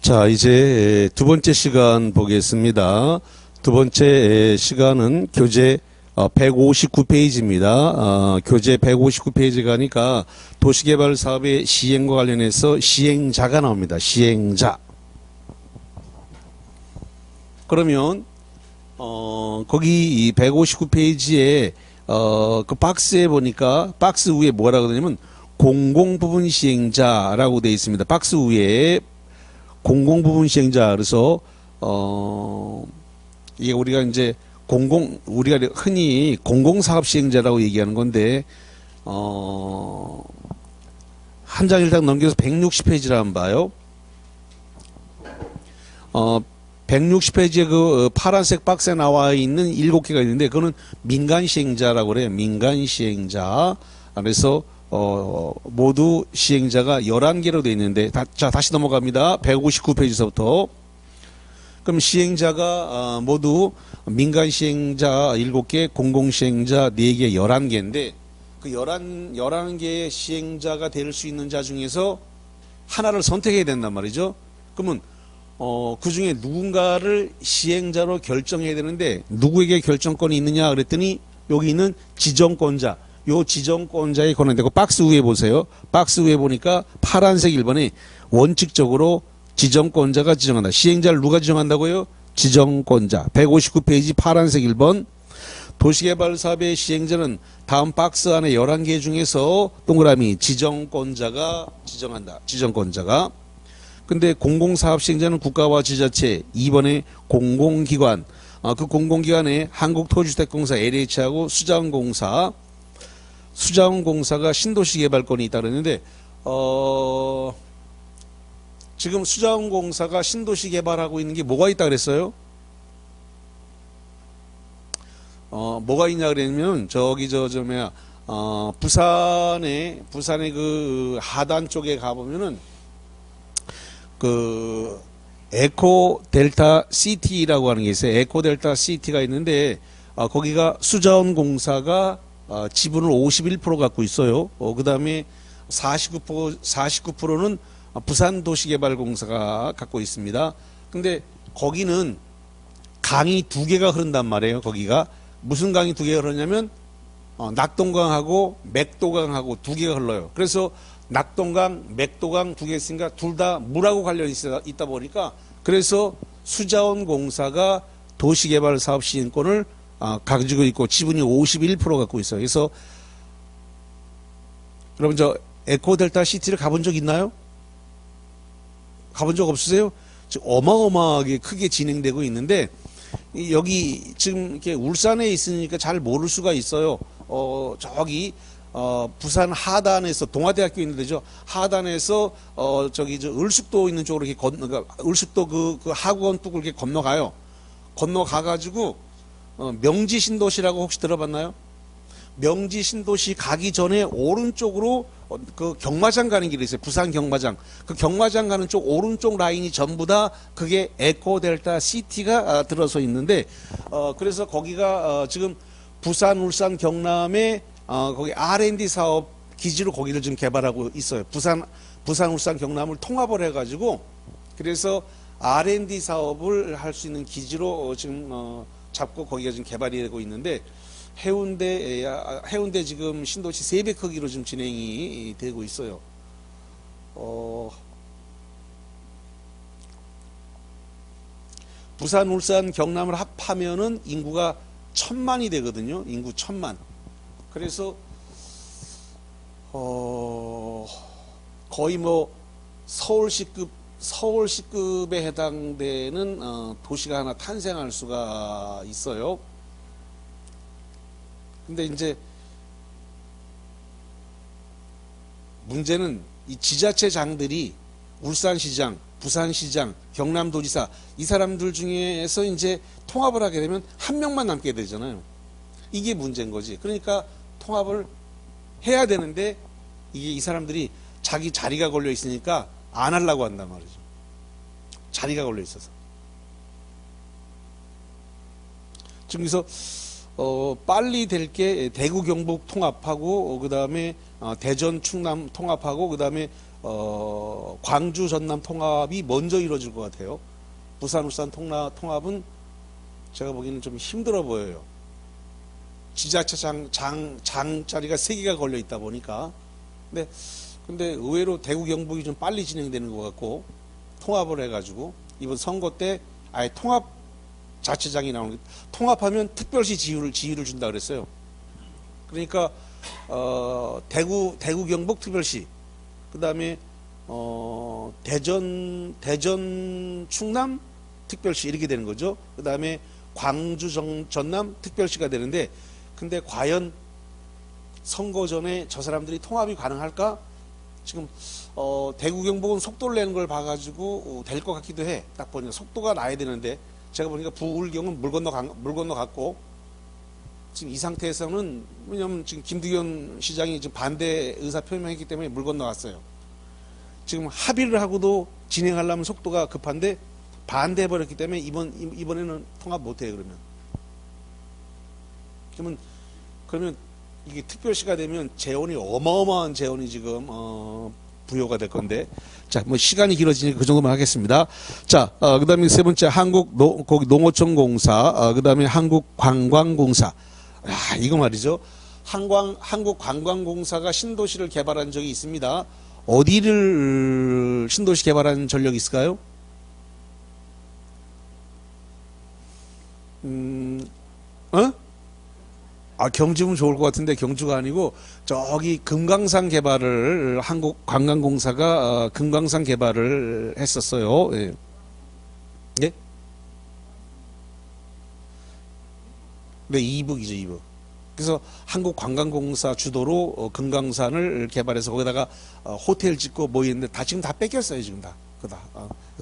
자, 이제 두 번째 시간 보겠습니다. 두 번째 시간은 교재 159페이지입니다. 교재 159페이지 가니까 도시개발 사업의 시행과 관련해서 시행자가 나옵니다. 시행자. 그러면 거기 이 159페이지에 그 박스에 보니까 박스 위에 뭐라고 되냐면 공공부분 시행자라고 되어 있습니다. 박스 위에 공공부분 시행자. 그래서 이게 우리가 이제 우리가 흔히 공공사업 시행자라고 얘기하는 건데 한 장 일단 넘겨서 160페이지를 한번 봐요. 160페이지에 그 파란색 박스에 나와 있는 7개가 있는데 그거는 민간 시행자라고 그래요. 민간 시행자. 그래서 모두 시행자가 11개로 되어 있는데 자, 다시 넘어갑니다. 159페이지서부터. 그럼 시행자가 모두 민간 시행자 7개, 공공 시행자 4개, 11개인데 그 11개의 시행자가 될 수 있는 자 중에서 하나를 선택해야 된단 말이죠. 그러면 그 중에 누군가를 시행자로 결정해야 되는데 누구에게 결정권이 있느냐 그랬더니 여기 있는 지정권자, 요 지정권자의 권한되고 박스 위에 보세요. 박스 위에 보니까 파란색 1번에 원칙적으로 지정권자가 지정한다. 시행자를 누가 지정한다고요? 지정권자. 159페이지 파란색 1번. 도시개발 사업의 시행자는 다음 박스 안에 11개 중에서 동그라미 지정권자가 지정한다. 지정권자가. 근데 공공사업 시행자는 국가와 지자체, 2번에 공공기관, 그 공공기관에 한국토지주택공사 LH하고 수자원공사가 신도시개발권이 있다 그랬는데 지금 수자원공사가 신도시개발하고 있는 게 뭐가 있다 그랬어요? 뭐가 있냐 그러면 저기 부산의 그 하단 쪽에 가보면은 그 에코 델타 시티라고 하는 게 있어요. 에코 델타 시티가 있는데 거기가 수자원공사가 지분을 51% 갖고 있어요. 그 다음에 49%는 부산도시개발공사가 갖고 있습니다. 근데 거기는 강이 2개가 흐른단 말이에요. 거기가 무슨 강이 2개가 흐르냐면 낙동강하고 맥도강하고 2개가 흘러요. 그래서 낙동강, 맥도강 2개 있으니까 둘 다 물하고 관련이 있다 보니까 그래서 수자원공사가 도시개발 사업 시행권을 가지고 있고 지분이 51% 갖고 있어요. 그래서 여러분 저 에코델타 시티를 가본 적 있나요? 가본 적 없으세요? 지금 어마어마하게 크게 진행되고 있는데 여기 지금 이렇게 울산에 있으니까 잘 모를 수가 있어요. 저기 부산 하단에서 동아대학교 있는 데죠. 하단에서 저기 을숙도 있는 쪽으로 이렇게 을숙도 그 하구원 뚝을 이렇게 건너가요. 건너가가지고 명지신도시라고 혹시 들어봤나요? 명지신도시 가기 전에 오른쪽으로 그 경마장 가는 길이 있어요. 부산 경마장. 그 경마장 가는 쪽 오른쪽 라인이 전부 다 그게 에코델타 시티가 들어서 있는데 그래서 거기가 지금 부산, 울산, 경남에 거기 R&D 사업 기지로 거기를 지금 개발하고 있어요. 부산, 울산, 경남을 통합을 해가지고 그래서 R&D 사업을 할 수 있는 기지로 지금 잡고 거기가 지금 개발이 되고 있는데 해운대 지금 신도시 3배 크기로 지금 진행이 되고 있어요. 부산, 울산, 경남을 합하면은 인구가 1000만이 되거든요. 인구 1000만. 그래서 거의 뭐 서울시급에 해당되는 도시가 하나 탄생할 수가 있어요. 근데 이제 문제는 이 지자체장들이 울산시장, 부산시장, 경남도지사 이 사람들 중에서 이제 통합을 하게 되면 한 명만 남게 되잖아요. 이게 문제인 거지. 그러니까 통합을 해야 되는데 이게 이 사람들이 자기 자리가 걸려 있으니까 안 하려고 한단 말이죠. 자리가 걸려 있어서. 지금 그래서 빨리 될 게 대구 경북 통합하고 그 다음에 대전 충남 통합하고 그 다음에 광주 전남 통합이 먼저 이루어질 것 같아요. 부산 울산 통합은 제가 보기에는 좀 힘들어 보여요. 지자체장 자리가 3개가 걸려 있다 보니까. 근데 의외로 대구 경북이 좀 빨리 진행되는 것 같고, 통합을 해가지고 이번 선거 때 아예 통합 자체장이 나오는 게, 통합하면 특별시 지위를 준다 그랬어요. 그러니까 대구 경북 특별시, 그다음에 대전 충남 특별시 이렇게 되는 거죠. 그다음에 광주 전남 특별시가 되는데, 근데 과연 선거 전에 저 사람들이 통합이 가능할까? 지금 대구 경북은 속도를 내는 걸 봐가지고 될 것 같기도 해. 딱 보니까 속도가 나야 되는데, 제가 보니까 부울경은 물 건너갔고, 지금 이 상태에서는, 왜냐면 지금 김두현 시장이 지금 반대 의사 표명했기 때문에 물 건너갔어요. 지금 합의를 하고도 진행하려면 속도가 급한데 반대해버렸기 때문에 이번에는 통합 못해요. 그러면 이게 특별시가 되면 재원이 어마어마한 재원이 지금 부여가 될 건데, 자, 뭐 시간이 길어지니까 그 정도만 하겠습니다. 자, 그다음에 3번째 거기 농어촌공사, 그다음에 한국관광공사. 이거 말이죠. 한국관광공사가 신도시를 개발한 적이 있습니다. 어디를 신도시 개발한 전력이 있을까요? 경주면 좋을 것 같은데 경주가 아니고 저기 금강산 개발을 한국관광공사가 금강산 개발을 했었어요. 예. 예? 네, 이북이죠, 이북. 그래서 한국관광공사 주도로 금강산을 개발해서 거기다가 호텔 짓고 뭐 있는데 지금 다 뺏겼어요, 지금 다.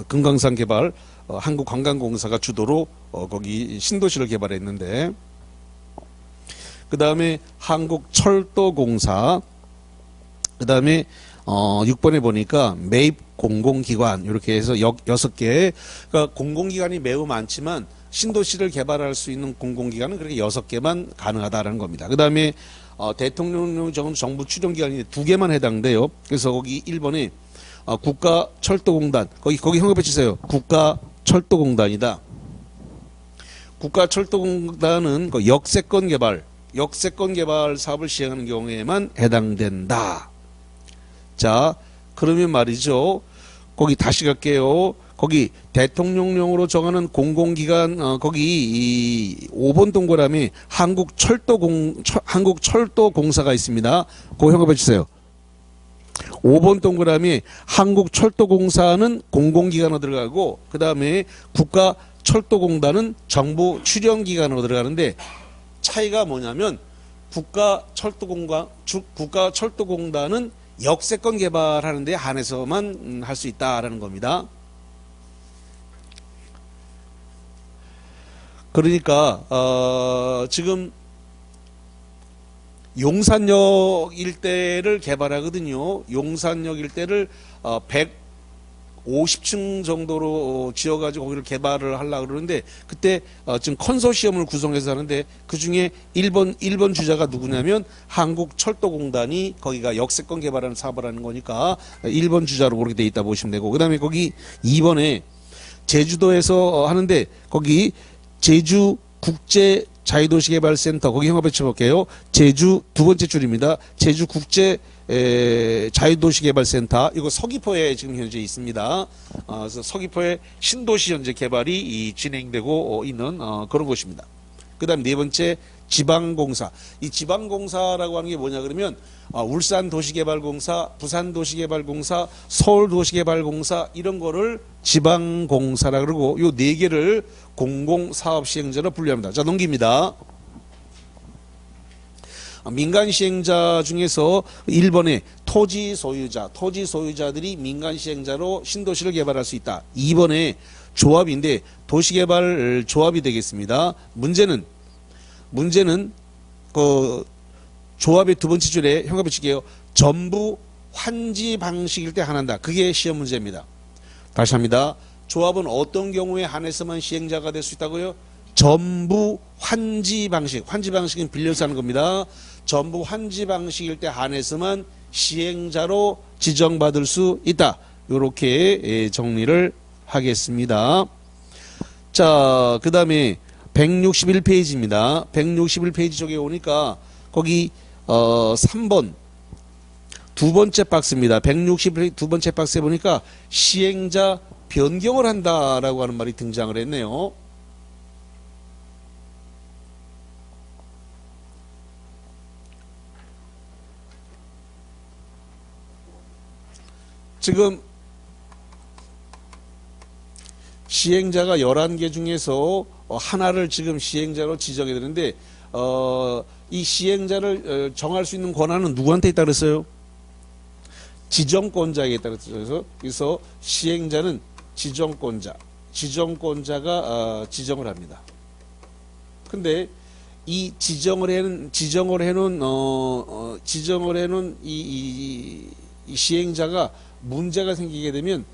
금강산 개발 한국관광공사가 주도로 거기 신도시를 개발했는데, 그 다음에 한국철도공사, 그 다음에 6번에 보니까 매입 공공기관, 이렇게 해서 6개. 그러니까 공공기관이 매우 많지만 신도시를 개발할 수 있는 공공기관은 그렇게 6개만 가능하다라는 겁니다. 그 다음에 대통령 정부 추종기관이 2개만 해당돼요. 그래서 거기 1번에 국가철도공단, 거기 현금에 치세요. 국가철도공단이다. 국가철도공단은 그 역세권 개발 사업을 시행하는 경우에만 해당된다. 자, 그러면 말이죠. 거기 다시 갈게요. 거기 대통령령으로 정하는 공공기관, 거기 5번 동그라미 한국철도공사가 있습니다. 그거 현금해 주세요. 5번 동그라미 한국철도공사는 공공기관으로 들어가고, 그 다음에 국가철도공단은 정부 출연기관으로 들어가는데, 차이가 뭐냐면 국가철도공단은 역세권 개발하는 데 한해서만 할 수 있다라는 겁니다. 그러니까 지금 용산역 일대를 개발하거든요. 용산역 일대를 150층 정도로 지어가지고 거기를 개발을 하려고 그러는데, 그때 지금 컨소시엄을 구성해서 하는데, 그 중에 1번 주자가 누구냐면 한국철도공단이 거기가 역세권 개발하는 사업을 하는 거니까 1번 주자로 그렇게 돼 있다 보시면 되고, 그 다음에 거기 2번에 제주도에서 하는데, 거기 제주 국제 자유도시개발센터, 거기 형합 해쳐볼게요. 제주 2번째 줄입니다. 제주 국제 자유도시개발센터, 이거 서귀포에 지금 현재 있습니다. 그래서 서귀포에 신도시 현재 개발이 진행되고 있는 그런 곳입니다. 그 다음 4번째 지방공사. 이 지방공사라고 하는 게 뭐냐 그러면 울산도시개발공사, 부산도시개발공사, 서울도시개발공사 이런 거를 지방공사라 그러고, 요 4개를 공공사업시행자로 분류합니다. 자, 넘깁니다. 민간시행자 중에서 1번에 토지소유자들이 민간시행자로 신도시를 개발할 수 있다. 2번에 조합인데 도시개발 조합이 되겠습니다. 문제는 그 조합의 2번째 줄에 현금을 칠게요. 전부 환지 방식일 때 한한다. 그게 시험 문제입니다. 다시 합니다. 조합은 어떤 경우에 한해서만 시행자가 될 수 있다고요? 전부 환지 방식은 빌려서 하는 겁니다. 전부 환지 방식일 때 한해서만 시행자로 지정받을 수 있다. 이렇게 정리를 하겠습니다. 자, 그 다음에 161페이지입니다. 161페이지 쪽에 오니까 거기 3번 두 번째 박스입니다. 161페이지 두 번째 박스에 보니까 시행자 변경을 한다라고 하는 말이 등장을 했네요. 지금 시행자가 11개 중에서 하나를 지금 시행자로 지정해야 되는데 이 시행자를 정할 수 있는 권한은 누구한테 있다 그랬어요? 지정권자에게 있다 그랬어요. 그래서 시행자는 지정권자가 지정을 합니다. 근데 이 지정을 해놓은 이 시행자가 문제가 생기게 되면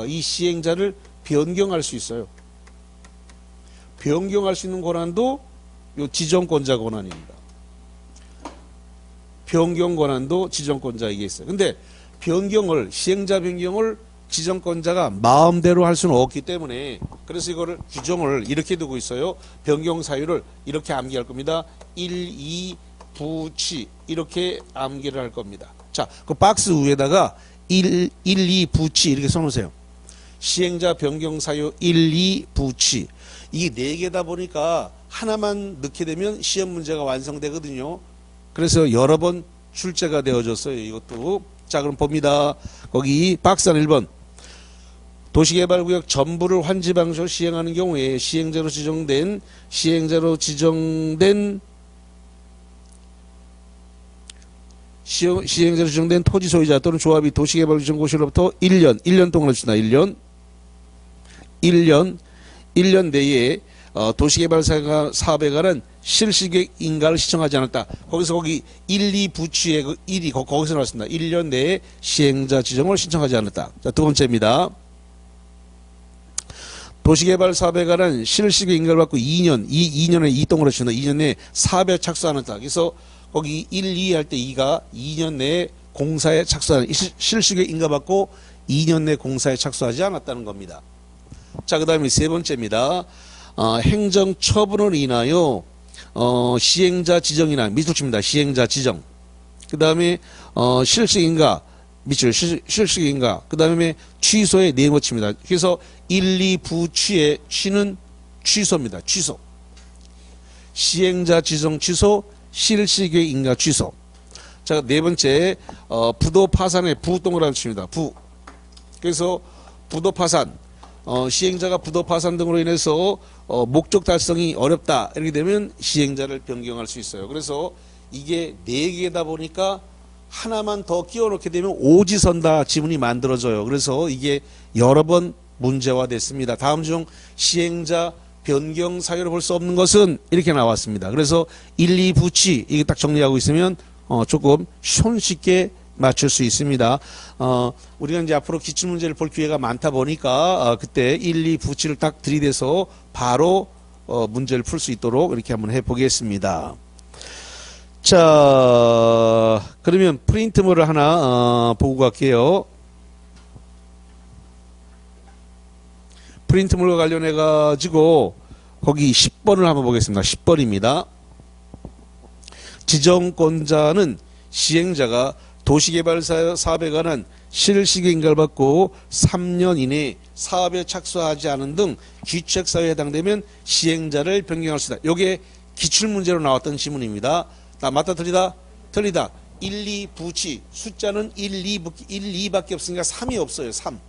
이 시행자를 변경할 수 있어요. 변경할 수 있는 권한도 요 지정권자 권한입니다. 변경 권한도 지정권자에게 있어요. 근데 시행자 변경을 지정권자가 마음대로 할 수는 없기 때문에 그래서 이거를 규정을 이렇게 두고 있어요. 변경 사유를 이렇게 암기할 겁니다. 1, 2, 부치 이렇게 암기를 할 겁니다. 자, 그 박스 위에다가 1, 2, 부치 이렇게 써놓으세요. 시행자 변경 사유 1, 2, 부치 이게 4개다 보니까 하나만 넣게 되면 시험 문제가 완성되거든요. 그래서 여러 번 출제가 되어졌어요. 이것도. 자, 그럼 봅니다. 거기 박스 1번 도시개발구역 전부를 환지 방식으로 시행하는 경우에 시행자로 지정된 토지 소유자 또는 조합이 도시개발지정고시로부터 1년 동안 주나 1년 내에 도시개발 사업에 관한 실시계획 인가를 시청하지 않았다. 거기 1, 2 부치의 그 1이 거기서 나왔습니다. 1년 내에 시행자 지정을 신청하지 않았다. 자, 두 번째입니다. 도시개발 사업에 관한 실시계획 인가를 받고 2년에 2동으로 주나 2년 내에 사업에 착수 않았다. 그래서 거기 1, 2 할 때 2가 2년 내에 공사에 착수하는 실시계획 인가 받고 2년 내 공사에 착수하지 않았다는 겁니다. 자, 그 다음에 세 번째입니다. 행정 처분을 인하여 시행자 지정이나 밑줄 칩니다. 시행자 지정. 그 다음에 실시인가 밑줄 실시인가. 그 다음에 취소에 네모칩니다. 그래서 1, 2 부취의 취는 취소입니다. 취소. 시행자 지정 취소, 실시계획 인가 취소. 자, 네 번째 부도 파산의 부 동그라미 칩니다. 부. 그래서 부도 파산. 시행자가 부도 파산 등으로 인해서 목적 달성이 어렵다 이렇게 되면 시행자를 변경할 수 있어요. 그래서 이게 4개다 보니까 하나만 더 끼워 넣게 되면 오지선다 지문이 만들어져요. 그래서 이게 여러 번 문제화됐습니다. 다음 중 시행자 변경 사유를 볼 수 없는 것은 이렇게 나왔습니다. 그래서 1, 2 부치 이게 딱 정리하고 있으면 조금 손쉽게 맞출 수 있습니다. 우리가 이제 앞으로 기출문제를 볼 기회가 많다 보니까 그때 1, 2 부치를 딱 들이대서 바로 문제를 풀 수 있도록 이렇게 한번 해보겠습니다. 자, 그러면 프린트물을 하나 보고 갈게요. 프린트물과 관련해 가지고 거기 10번을 한번 보겠습니다. 10번입니다. 지정권자는 시행자가 도시개발 사업에 관한 실시계획 인가를 받고 3년 이내에 사업에 착수하지 않은 등 기획사유에 해당되면 시행자를 변경할 수 있다. 이게 기출문제로 나왔던 지문입니다. 맞다 틀리다? 틀리다. 1, 2 부치 숫자는 1, 2밖에 없으니까 3이 없어요. 3.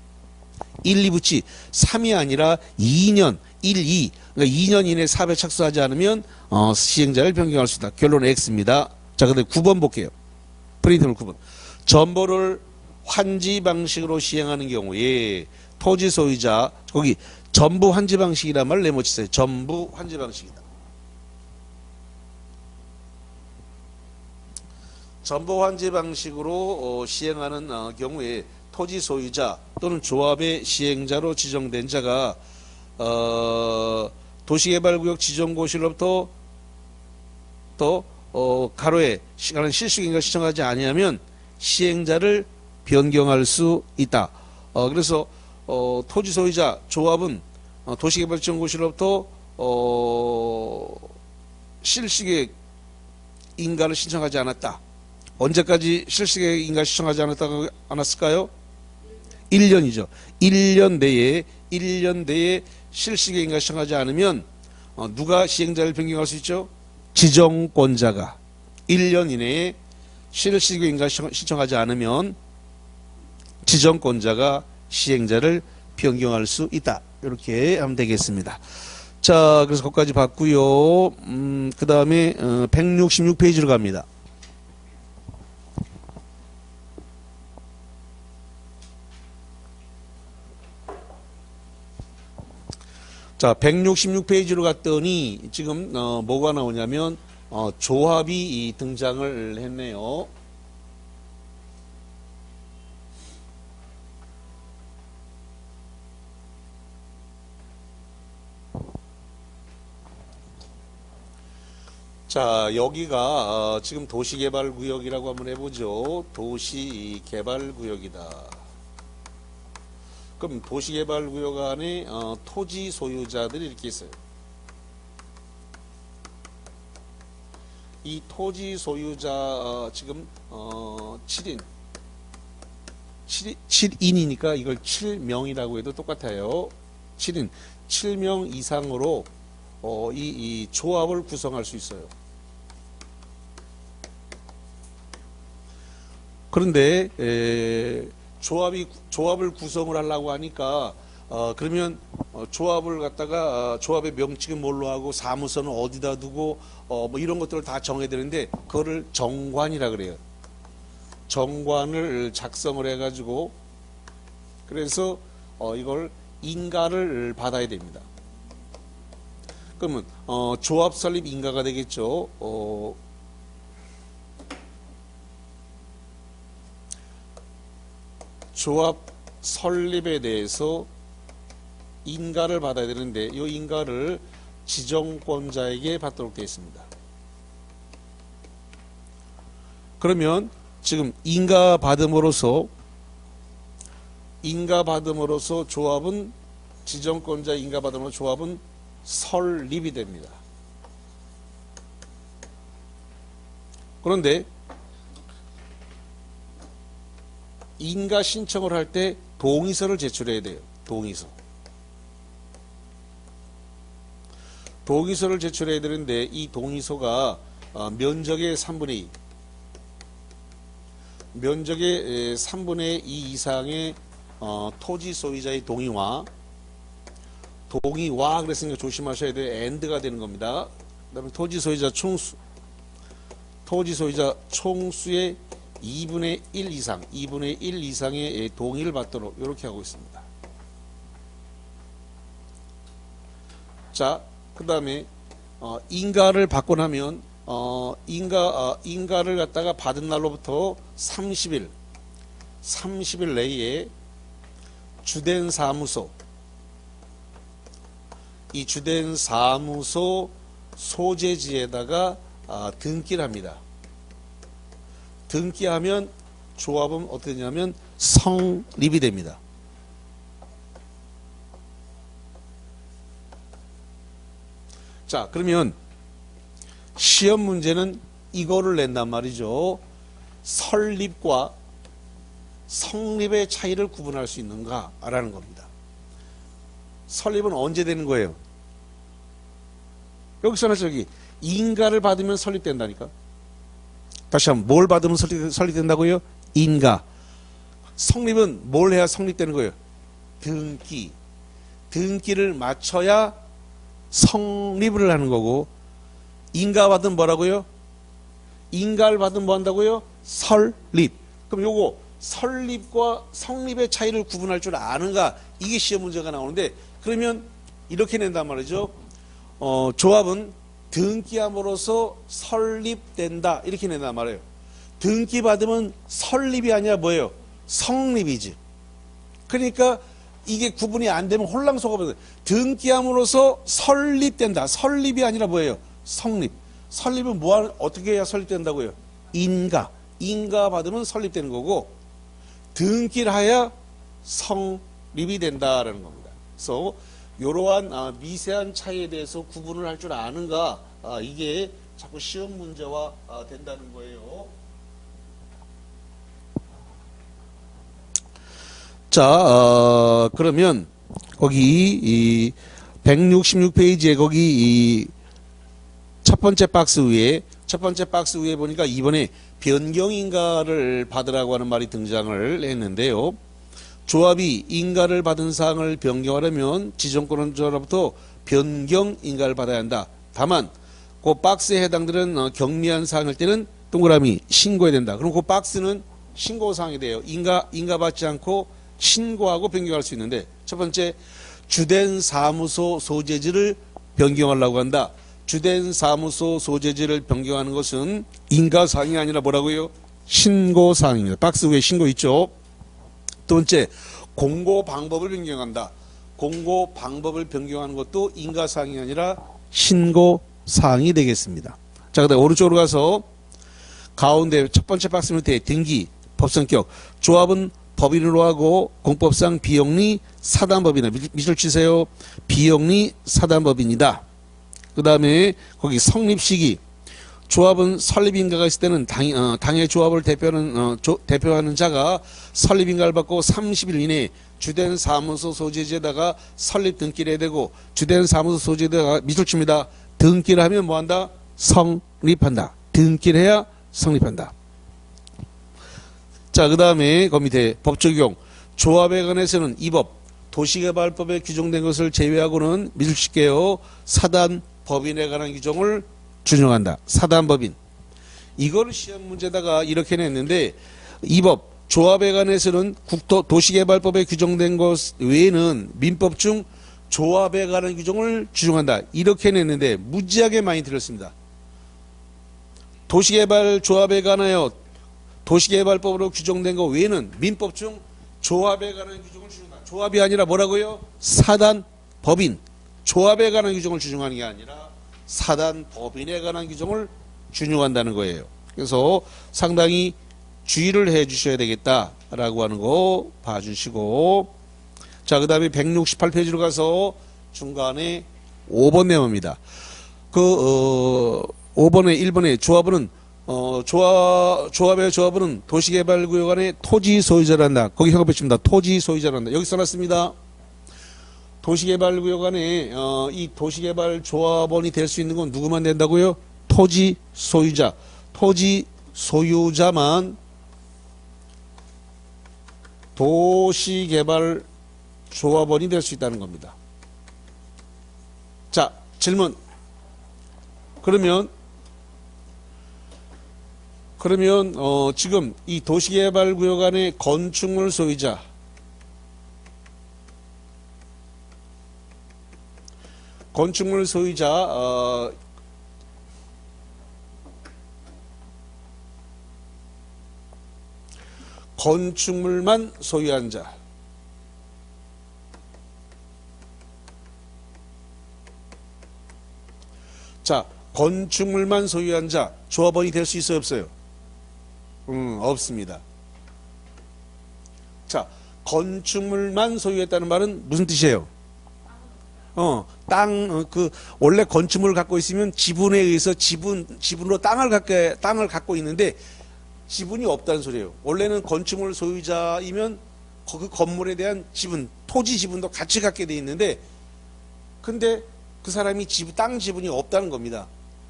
1, 2 부치 3이 아니라 2년 1, 2 그러니까 2년 이내에 사업에 착수하지 않으면 시행자를 변경할 수 있다. 결론 X입니다. 자, 근데 9번 볼게요. 프린트물 9번. 전보를 환지 방식으로 시행하는 경우에 토지 소유자 거기 전부 환지 방식이란 말을 내모치세요. 전부 환지 방식이다. 전부 환지 방식으로 시행하는 경우에 토지 소유자 또는 조합의 시행자로 지정된 자가 도시개발구역 지정고시로부터 또 가로에 시간은 실시인가 시청하지 아니하면 시행자를 변경할 수 있다. 그래서 토지 소유자 조합은 도시개발지원구시로부터 실시계획 인가를 신청하지 않았다. 언제까지 실시계획 인가 신청하지 않았을까요? 1년이죠. 1년 내에 실시계획 인가 신청하지 않으면 누가 시행자를 변경할 수 있죠? 지정권자가 1년 이내에 실시계획 인가 신청하지 않으면 지정권자가 시행자를 변경할 수 있다. 이렇게 하면 되겠습니다. 자, 그래서 거기까지 봤고요. 그 다음에 166페이지로 갑니다. 자, 166페이지로 갔더니 지금 뭐가 나오냐면 조합이 등장을 했네요. 자, 여기가 지금 도시개발구역이라고 한번 해보죠. 도시개발구역이다. 그럼 도시개발구역 안에 토지 소유자들이 이렇게 있어요. 이 토지 소유자 지금 7인이니까 이걸 7명이라고 해도 똑같아요. 7인, 7명 이상으로 이 조합을 구성할 수 있어요. 그런데 조합을 구성을 하려고 하니까 그러면 조합을 갖다가 조합의 명칭은 뭘로 하고 사무소는 어디다 두고 뭐 이런 것들을 다 정해야 되는데 그거를 정관이라 그래요. 정관을 작성을 해가지고 그래서 이걸 인가를 받아야 됩니다. 그러면 조합 설립 인가가 되겠죠. 조합 설립에 대해서 인가를 받아야 되는데 이 인가를 지정권자에게 받도록 되어 있습니다. 그러면 지금 인가 받음으로써 조합은 지정권자 인가 받음으로 조합은 설립이 됩니다. 그런데 인가 신청을 할 때 동의서를 제출해야 돼요. 동의서를 제출해야 되는데 이 동의서가 면적의 3분의 2 이상의 토지 소유자의 동의와 그랬으니까 조심하셔야 돼요. and가 되는 겁니다. 그 다음에 토지 소유자 총수의 2분의 1 이상의 동의를 받도록 이렇게 하고 있습니다. 자, 그 다음에 인가를 받고 나면 인가를 갖다가 받은 날로부터 30일 내에 주된 사무소 소재지에다가 등기를 합니다. 등기하면 조합은 어떻게 되냐면 성립이 됩니다. 자, 그러면 시험 문제는 이거를 낸단 말이죠. 설립과 성립의 차이를 구분할 수 있는가라는 겁니다. 설립은 언제 되는 거예요? 여기서는 인가를 받으면 설립된다니까. 다시 한번 뭘 받으면 설립된다고요? 인가. 성립은 뭘 해야 성립되는 거예요? 등기를 맞춰야 성립을 하는 거고, 인가 받으면 뭐라고요? 인가를 받으면 뭐 한다고요? 설립. 그럼 요거 설립과 성립의 차이를 구분할 줄 아는가? 이게 시험 문제가 나오는데, 그러면 이렇게 낸단 말이죠. 조합은 등기함으로써 설립된다 이렇게 낸단 말이에요. 등기 받으면 설립이 아니라 뭐예요? 성립이지. 그러니까 이게 구분이 안 되면 혼란스러워 버려요. 등기함으로써 설립된다. 설립이 아니라 뭐예요? 성립. 설립은 어떻게 해야 설립된다고요? 인가. 인가 받으면 설립되는 거고 등기하여 성립이 된다라는 겁니다. 그래서 이러한 미세한 차이에 대해서 구분을 할 줄 아는가, 이게 자꾸 시험 문제와 된다는 거예요. 자, 그러면 거기 이 166페이지에 거기 이 첫 번째 박스 위에 보니까 이번에 변경인가를 받으라고 하는 말이 등장을 했는데요. 조합이 인가를 받은 사항을 변경하려면 지정권자로부터 변경인가를 받아야 한다. 다만 그 박스에 해당되는 경미한 사항일 때는 동그라미 신고해야 된다. 그럼 그 박스는 신고 사항이 돼요. 인가 받지 않고 신고하고 변경할 수 있는데, 첫 번째, 주된 사무소 소재지를 변경하려고 한다. 주된 사무소 소재지를 변경하는 것은 인가사항이 아니라 뭐라고요? 신고사항입니다. 박스 위에 신고 있죠. 두 번째, 공고 방법을 변경한다. 공고 방법을 변경하는 것도 인가사항이 아니라 신고사항이 되겠습니다. 자, 그 다음에 오른쪽으로 가서 가운데 첫 번째 박스 밑에 등기, 법성격, 조합은 법인으로 하고 공법상 비영리 사단법인이다. 밑줄 치세요. 비영리 사단법인이다. 그 다음에 거기 성립시기, 조합은 설립인가가 있을 때는 당의 조합을 대표하는 자가 설립인가를 받고 30일 이내에 주된 사무소 소재지에다가 설립 등기를 해야 되고, 주된 사무소 소재지에다가 밑줄 칩니다. 등기를 하면 뭐한다? 성립한다. 등기를 해야 성립한다. 자, 그 다음에 그 밑에 법 적용, 조합에 관해서는 이 법 도시개발법에 규정된 것을 제외하고는 밑줄 칠게요. 사단 법인에 관한 규정을 준용한다. 사단법인. 이걸 시험 문제다가 이렇게 냈는데, 이 법 조합에 관해서는 도시개발법에 규정된 것 외에는 민법 중 조합에 관한 규정을 준용한다. 이렇게 냈는데 무지하게 많이 들었습니다. 도시개발 조합에 관하여 도시개발법으로 규정된 것 외에는 민법 중 조합에 관한 규정을 준용한다. 조합이 아니라 뭐라고요? 사단법인. 조합에 관한 규정을 준용하는 게 아니라 사단법인에 관한 규정을 준용한다는 거예요. 그래서 상당히 주의를 해 주셔야 되겠다라고 하는 거 봐주시고, 자, 그 다음에 168페이지로 가서 중간에 5번 내용입니다. 5번에 1번에 조합은 조합은 도시개발구역 안에 토지 소유자란다. 거기 형용 붙입니다. 토지 소유자란다. 여기 써놨습니다. 도시개발구역 안에 이 도시개발 조합원이 될 수 있는 건 누구만 된다고요? 토지 소유자. 토지 소유자만 도시개발 조합원이 될 수 있다는 겁니다. 자, 질문. 그러면 지금 이 도시개발구역 안에 건축물 소유자, 건축물만 소유한 자, 자, 건축물만 소유한 자 조합원이 될 수 있어요, 없어요? 없습니다. 자, 건축물만 소유했다는 말은 무슨 뜻이에요? 원래 건축물을 갖고 있으면 지분에 의해서 지분으로 땅을 갖고 있는데 지분이 없다는 소리예요. 원래는 건축물 소유자이면 그 건물에 대한 지분, 토지 지분도 같이 갖게 돼 있는데, 근데 그 사람이 땅 지분이 없다는 겁니다.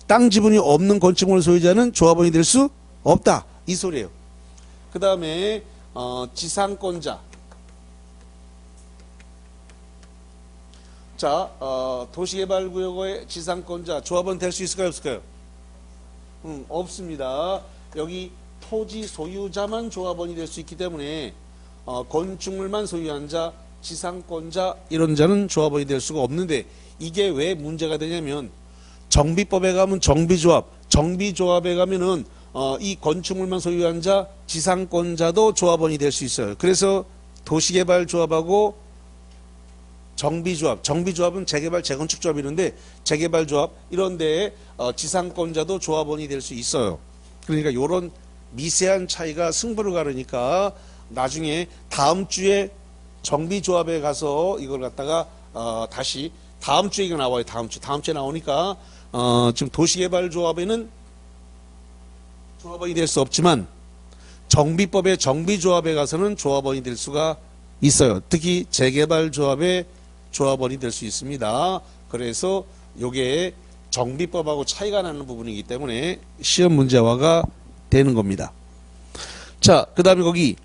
땅 지분이 없는 건축물 소유자는 조합원이 될 수 없다. 이 소리예요. 그 다음에 지상권자. 자, 도시개발구역의 지상권자 조합원 될 수 있을까요, 없을까요? 없습니다. 여기 토지 소유자만 조합원이 될 수 있기 때문에 건축물만 소유한 자, 지상권자 이런 자는 조합원이 될 수가 없는데, 이게 왜 문제가 되냐면 정비법에 가면 정비조합에 가면은 이 건축물만 소유한 자, 지상권자도 조합원이 될 수 있어요. 그래서 도시개발조합하고 정비조합은 재개발 재건축조합이 있는데, 재개발조합 이런 데에 지상권자도 조합원이 될 수 있어요. 그러니까 요런 미세한 차이가 승부를 가르니까 나중에 다음 주에 정비조합에 가서 이걸 갖다가 다시 다음 주에 이거 나와요. 다음 주에 나오니까 지금 도시개발조합에는 조합원이 될 수 없지만 정비법의 정비조합에 가서는 조합원이 될 수가 있어요. 특히 재개발조합의 조합원이 될 수 있습니다. 그래서 요게 정비법하고 차이가 나는 부분이기 때문에 시험 문제화가 되는 겁니다. 자, 그 다음에 거기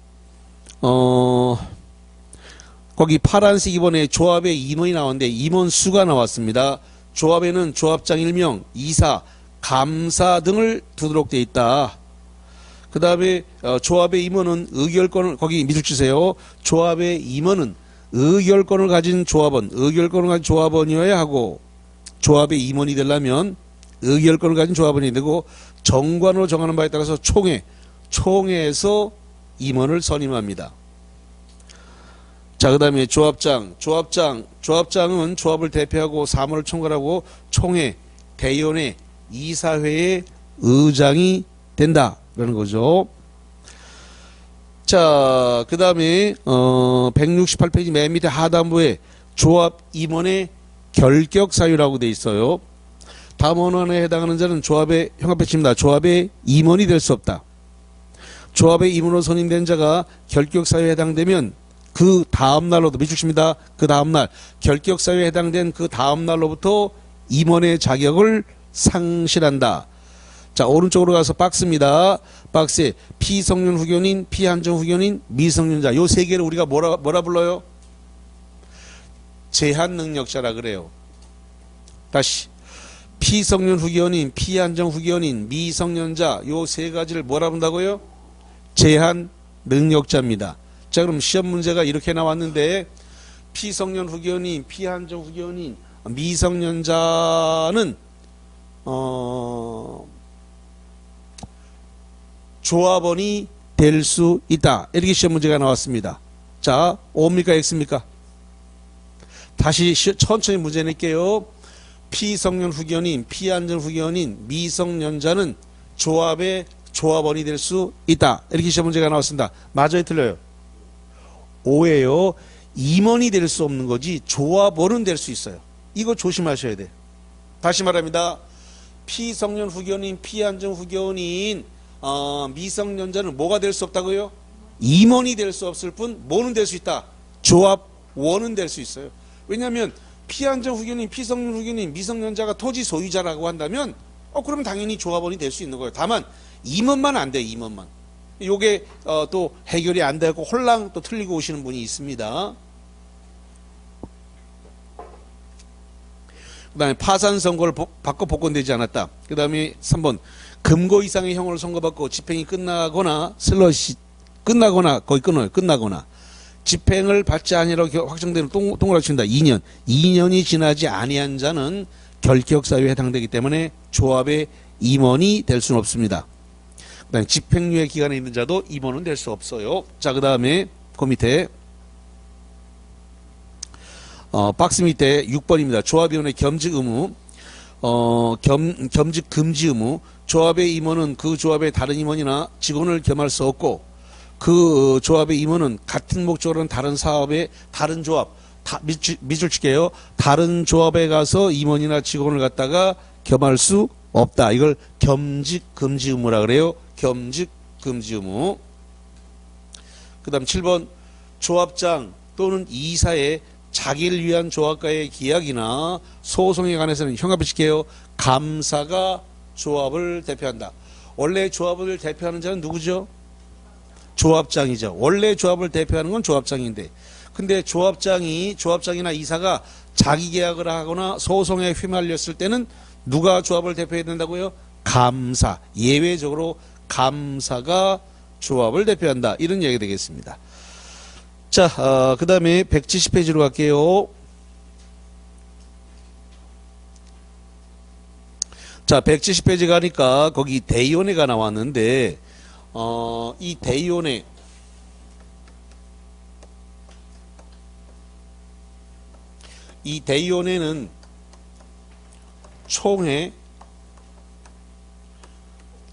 파란색 이번에 조합의 임원이 나왔는데 임원 수가 나왔습니다. 조합에는 조합장 1명, 이사, 감사 등을 두도록 되어 있다. 그 다음에 조합의 임원은 의결권을 거기 밑줄 치세요. 조합의 임원은 의결권을 가진 조합원이어야 하고 조합의 임원이 되려면 의결권을 가진 조합원이 되고 정관으로 정하는 바에 따라서 총회에서 임원을 선임합니다. 자, 그 다음에 조합장은 조합을 대표하고 사무를 총괄하고 총회, 대의원회, 이사회의 의장이 된다. 라는 거죠. 자, 그 다음에 168페이지 맨 밑에 하단부에 조합 임원의 결격 사유라고 돼 있어요. 다음 원안에 해당하는 자는 조합의 형합 칩니다. 조합의 임원이 될 수 없다. 조합의 임원으로 선임된 자가 결격 사유에 해당되면 그 다음 날로도 밑줄칩니다. 그 다음 날 결격 사유에 해당된 그 다음 날로부터 임원의 자격을 상실한다. 자, 오른쪽으로 가서 박스입니다. 박스에 피성년 후견인, 피한정 후견인, 미성년자 요 세 개를 우리가 뭐라 불러요? 제한 능력자라 그래요. 다시 피성년 후견인, 피한정 후견인, 미성년자 요 세 가지를 뭐라 부른다고요? 제한 능력자입니다. 자, 그럼 시험 문제가 이렇게 나왔는데 피성년 후견인, 피한정 후견인, 미성년자는 조합원이 될 수 있다. 이렇게 시험 문제가 나왔습니다. 자, O입니까? X입니까? 다시 천천히 문제 낼게요. 피성년 후견인, 피한정 후견인, 미성년자는 조합원이 될 수 있다. 이렇게 시험 문제가 나왔습니다. 맞아요? 틀려요? O예요. 임원이 될 수 없는 거지 조합원은 될 수 있어요. 이거 조심하셔야 돼. 다시 말합니다. 피성년 후견인, 피한정 후견인, 미성년자는 뭐가 될 수 없다고요? 임원이 될 수 없을 뿐 뭐는 될 수 있다? 조합원은 될 수 있어요. 왜냐하면 피한정 후견인, 피성년 후견인, 미성년자가 토지 소유자라고 한다면 그러면 당연히 조합원이 될 수 있는 거예요. 다만 임원만 안 돼요. 임원만. 요게 또 해결이 안 되고 홀랑 또 틀리고 오시는 분이 있습니다. 그 다음에 파산 선고를 받고 복권되지 않았다. 그 다음에 3번 금고 이상의 형을 선고받고 집행이 끝나거나 거의 끝나거나 집행을 받지 아니라고 확정되는 동그라미 친다. 2년이 지나지 아니한 자는 결격 사유에 해당되기 때문에 조합의 임원이 될 수는 없습니다. 그 다음에 집행유예 기간에 있는 자도 임원은 될 수 없어요. 자, 그 다음에 그 밑에 박스 밑에 6번입니다. 조합위원회 겸직 의무, 겸직 금지 의무. 조합의 임원은 그 조합의 다른 임원이나 직원을 겸할 수 없고 그 조합의 임원은 같은 목적으로 하는 다른 사업의 다른 조합, 밑줄 칠게요. 다른 조합에 가서 임원이나 직원을 갖다가 겸할 수 없다. 이걸 겸직 금지 의무라 그래요. 겸직 금지 의무. 그 다음 7번 조합장 또는 이사의 자기를 위한 조합과의 계약이나 소송에 관해서는 형합을 시켜요. 감사가 조합을 대표한다. 원래 조합을 대표하는 자는 누구죠? 조합장이죠. 원래 조합을 대표하는 건 조합장인데 근데 조합장이나 이사가 자기 계약을 하거나 소송에 휘말렸을 때는 누가 조합을 대표해야 된다고요? 감사. 예외적으로 감사가 조합을 대표한다. 이런 얘기가 되겠습니다. 자, 그 다음에 170페이지로 갈게요. 자, 170페이지 가니까 거기 대의원회가 나왔는데 이 대의원회는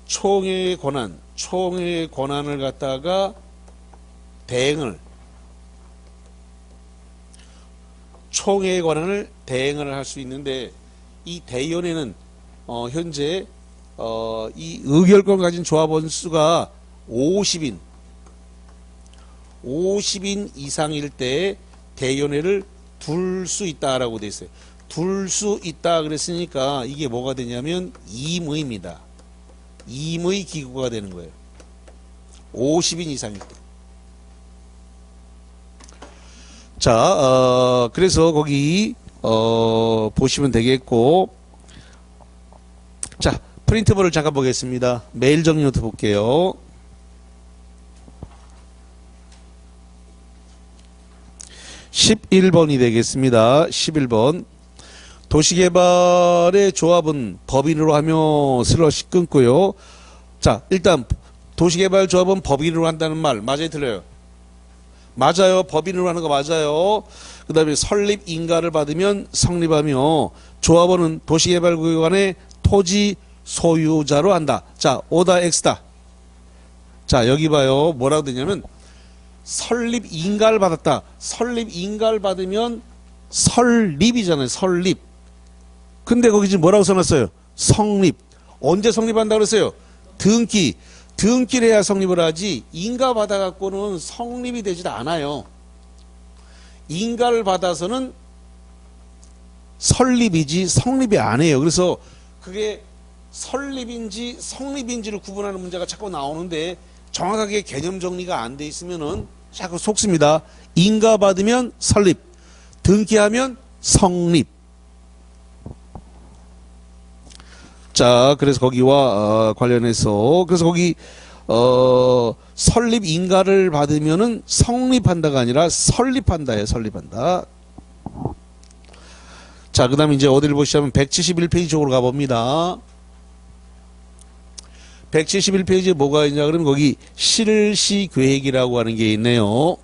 총회의 권한, 총회의 권한을 갖다가 총회의 권한을 대행을 할 수 있는데, 이 대의원회는 현재 이 의결권을 가진 조합원 수가 50인 이상일 때 대의원회를 둘 수 있다라고 돼 있어요. 둘 수 있다 그랬으니까 이게 뭐가 되냐면 임의입니다. 임의 기구가 되는 거예요. 50인 이상일 때. 자, 그래서 거기 보시면 되겠고, 자, 프린트볼을 잠깐 보겠습니다. 메일 정리 노트 볼게요. 11번이 되겠습니다. 11번. 도시개발의 조합은 법인으로 하며 슬러시 끊고요. 자, 일단 도시개발 조합은 법인으로 한다는 말 맞아요, 틀려요? 맞아요. 법인으로 하는 거 맞아요. 그 다음에 설립 인가를 받으면 성립하며 조합원은 도시개발구역안의 토지 소유자로 한다. 자, 오다 X다. 자, 여기 봐요. 뭐라고 되냐면 설립 인가를 받았다. 설립 인가를 받으면 설립이잖아요. 설립. 근데 거기 지금 뭐라고 써놨어요? 성립. 언제 성립한다 그랬어요? 등기. 등기를 해야 성립을 하지 인가 받아갖고는 성립이 되질 않아요. 인가를 받아서는 설립이지 성립이 안 해요. 그래서 그게 설립인지 성립인지를 구분하는 문제가 자꾸 나오는데 정확하게 개념 정리가 안 돼 있으면은 자꾸 속습니다. 인가 받으면 설립, 등기하면 성립. 자, 그래서 거기와 관련해서 그래서 거기 설립 인가를 받으면은 성립한다가 아니라 설립한다예요. 설립한다. 자, 그다음에 이제 어디를 보시자면 171페이지 쪽으로 가봅니다. 171페이지에 뭐가 있냐 그러면 거기 실시 계획이라고 하는 게 있네요.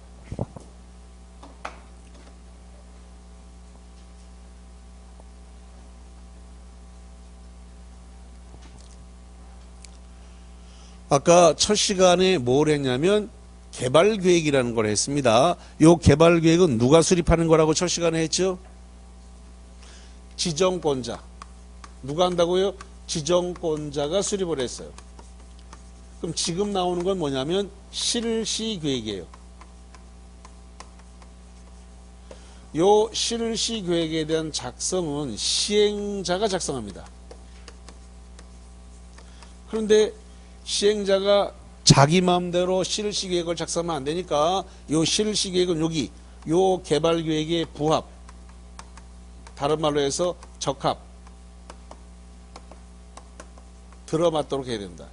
아까 첫 시간에 뭘 했냐면 개발계획이라는 걸 했습니다. 요 개발계획은 누가 수립하는 거라고 첫 시간에 했죠? 지정권자. 누가 한다고요? 지정권자가 수립을 했어요. 그럼 지금 나오는 건 뭐냐면 실시계획이에요. 요 실시계획에 대한 작성은 시행자가 작성합니다. 그런데 시행자가 자기 마음대로 실시계획을 작성하면 안 되니까 요 실시계획은 여기 요 개발계획의 부합, 다른 말로 해서 적합, 들어맞도록 해야 된다.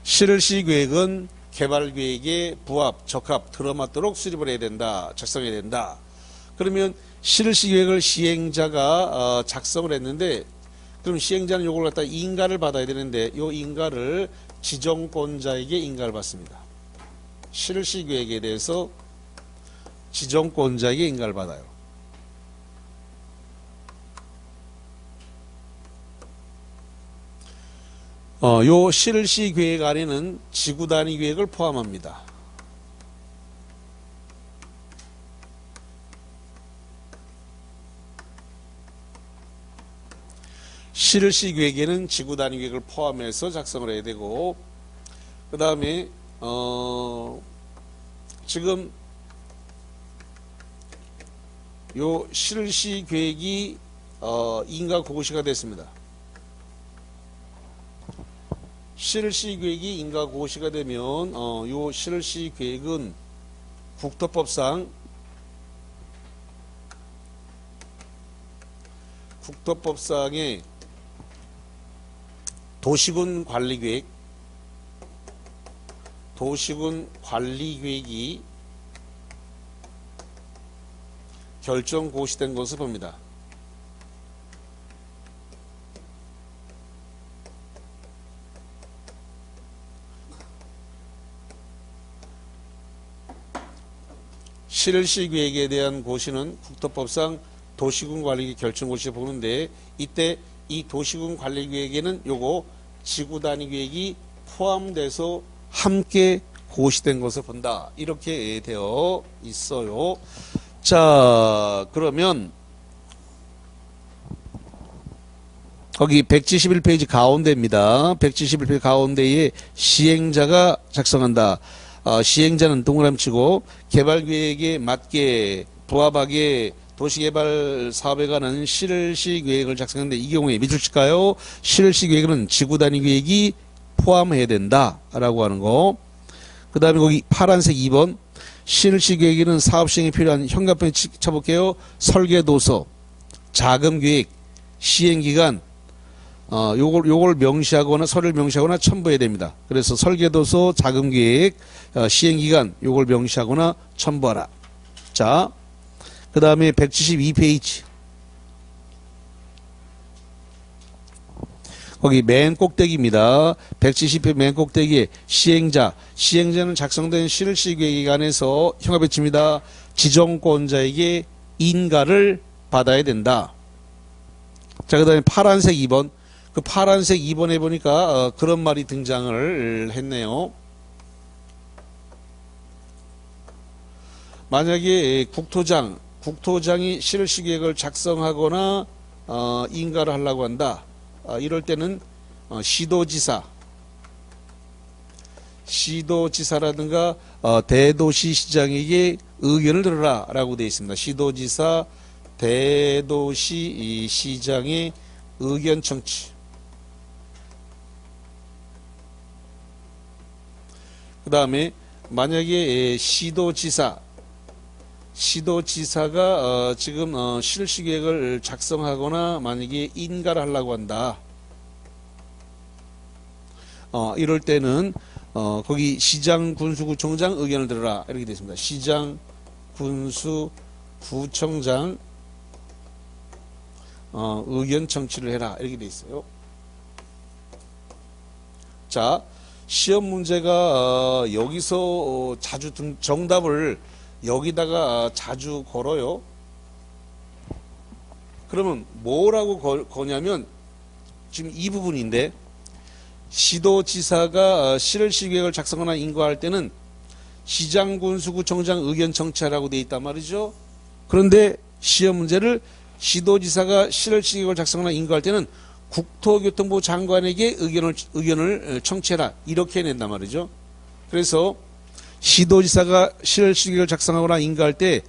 실시계획은 개발계획의 부합, 적합, 들어맞도록 수립을 해야 된다. 작성해야 된다. 그러면 실시계획을 시행자가 작성을 했는데 그럼 시행자는 요걸 갖다 인가를 받아야 되는데 요 인가를 지정권자에게 인가를 받습니다. 실시계획에 대해서 지정권자에게 인가를 받아요. 요 실시계획 안에는 지구단위 계획을 포함합니다. 실시계획에는 지구단위 계획을 포함해서 작성을 해야 되고 그 다음에 지금 요 실시계획이 인가 고시가 됐습니다. 실시계획이 인가 고시가 되면 요 실시계획은 국토법상의 도시군 관리계획이 결정 고시된 것을 봅니다. 실시계획에 대한 고시는 국토법상 도시군 관리계획 결정 고시에 보는데 이때 이 도시군 관리 계획에는 요거 지구 단위 계획이 포함돼서 함께 고시된 것을 본다. 이렇게 되어 있어요. 자, 그러면 거기 171페이지 가운데입니다. 171페이지 가운데에 시행자가 작성한다. 시행자는 동그라미 치고 개발계획에 맞게 부합하게 도시개발 사업에 관한 실시 계획을 작성하는데 이 경우에 밑줄 칠까요? 실시 계획은 지구 단위 계획이 포함해야 된다 라고 하는 거. 그 다음에 거기 파란색 2번 실시 계획에는 사업 시행에 필요한 현관편에 쳐볼게요. 설계도서, 자금계획, 시행기간 요걸 명시하거나 서류를 명시하거나 첨부해야 됩니다. 그래서 설계도서, 자금계획, 시행기간 요걸 명시하거나 첨부하라. 자, 그 다음에 172페이지 거기 맨 꼭대기입니다. 170페이지 맨 꼭대기에 시행자는 작성된 실시 계획에 관해서 형합에 칩니다. 지정권자에게 인가를 받아야 된다. 자, 그 다음에 파란색 2번 그 파란색 2번에 보니까 그런 말이 등장을 했네요. 만약에 국토장이 실시 계획을 작성하거나 인가를 하려고 한다. 이럴 때는 시도지사라든가 대도시시장에게 의견을 들어라 라고 되어 있습니다. 시도지사, 대도시시장의 의견 청취. 그 다음에 만약에 시도지사가 지금 실시계획을 작성하거나 만약에 인가를 하려고 한다. 이럴 때는 거기 시장, 군수, 구청장 의견을 들어라 이렇게 되어 있습니다. 시장, 군수, 구청장 의견 청취를 해라 이렇게 되어 있어요. 자, 시험 문제가 여기서 자주 정답을 여기다가 자주 걸어요. 그러면 뭐라고 거냐면 지금 이 부분인데 시도지사가 실시 계획을 작성하거나 인가할 때는 시장, 군수, 구청장 의견 청취하라고 되어 있단 말이죠. 그런데 시험 문제를 시도지사가 실시 계획을 작성하거나 인가할 때는 국토교통부 장관에게 의견을 청취해라 이렇게 낸단 말이죠. 그래서 시도지사가 실시 계획을 작성하거나 인가할 때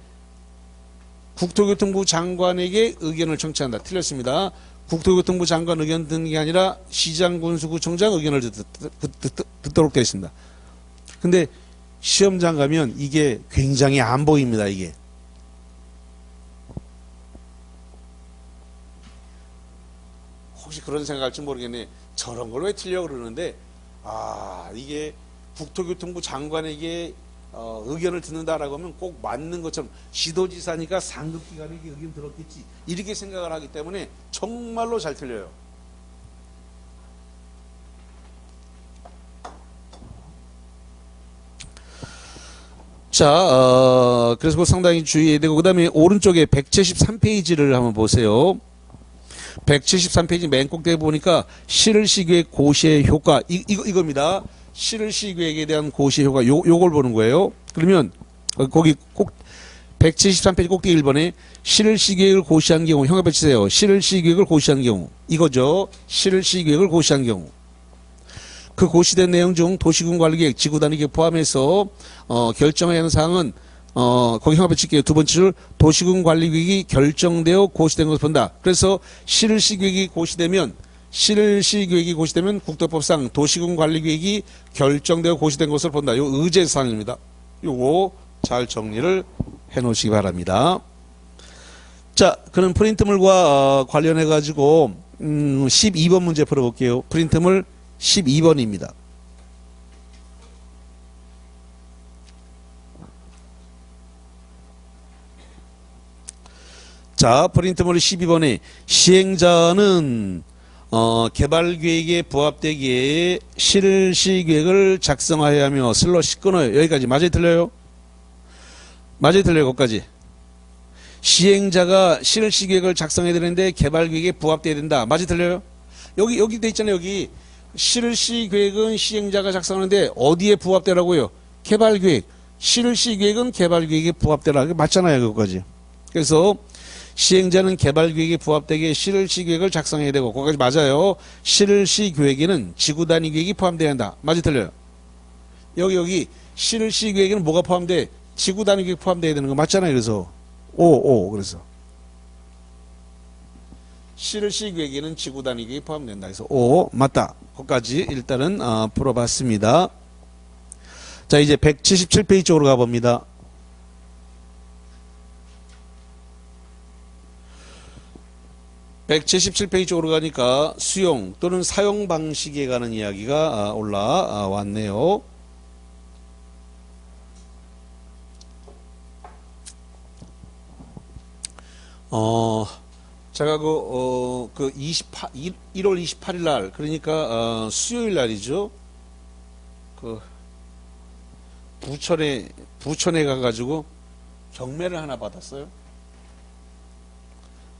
국토교통부 장관에게 의견을 청취한다. 틀렸습니다. 국토교통부 장관 의견 듣는 게 아니라 시장, 군수, 구청장 의견을 듣도록 되어 있습니다. 근데 시험장 가면 이게 굉장히 안 보입니다. 이게. 혹시 그런 생각할지 모르겠네. 저런 걸 왜 틀려고 그러는데 이게 국토교통부 장관에게 의견을 듣는다라고 하면 꼭 맞는 것처럼 시도지사니까 상급기관에게 의견 들었겠지 이렇게 생각을 하기 때문에 정말로 잘 틀려요. 자, 그래서 상당히 주의해야 되고 그 다음에 오른쪽에 173페이지를 한번 보세요. 173페이지 맨 꼭대기 보니까 실시계획 고시의 효과 이겁니다. 실시계획에 대한 고시의 효과 요걸 보는 거예요. 그러면 거기 꼭 173페이지 꼭대기 1번에 실시계획을 고시한 경우 형합해 주세요. 실시계획을 고시한 경우 이거죠. 실시계획을 고시한 경우 그 고시된 내용 중 도시군 관리계획, 지구단위계획 포함해서 결정해야 하는 사항은 거기 형합해 칠게요. 두 번째 줄 도시군 관리계획이 결정되어 고시된 것을 본다. 그래서 실시계획이 고시되면 국토법상 도시군 관리계획이 결정되어 고시된 것을 본다. 요 의제사항입니다. 요거 잘 정리를 해 놓으시기 바랍니다. 자, 그럼 프린트물과 관련해 가지고 12번 문제 풀어볼게요. 프린트물 12번입니다. 자, 프린트물 12번에 시행자는 개발계획에 부합되기에 실시계획을 작성하여야 하며 슬러시 끊어요. 여기까지 맞아요 틀려요? 맞아요 틀려요? 거기까지. 시행자가 실시 계획을 작성해야 되는데 개발 계획에 부합돼야 된다. 맞이 들려요? 여기 돼 있잖아요. 여기 실시 계획은 시행자가 작성하는데 어디에 부합되라고요? 개발 계획. 실시 계획은 개발 계획에 부합되라. 맞잖아요. 그거까지. 그래서 시행자는 개발 계획에 부합되게 실시 계획을 작성해야 되고, 거기까지 맞아요. 실시 계획에는 지구 단위 계획이 포함돼야 한다. 맞이 틀려요? 여기 실시 계획에는 뭐가 포함돼? 지구 단위 계획 포함돼야 되는 거 맞잖아요. 그래서 그래서 실시 계획에는 지구 단위 계획이 포함된다. 그래서 맞다. 거기까지 일단은 풀어봤습니다. 자, 이제 177페이지 쪽으로 가봅니다. 177페이지 쪽으로 가니까 수용 또는 사용 방식에 관한 이야기가 올라왔네요. 제가 그 1월 28일 날, 그러니까 수요일 날이죠. 그 부천에 가가지고 경매를 하나 받았어요.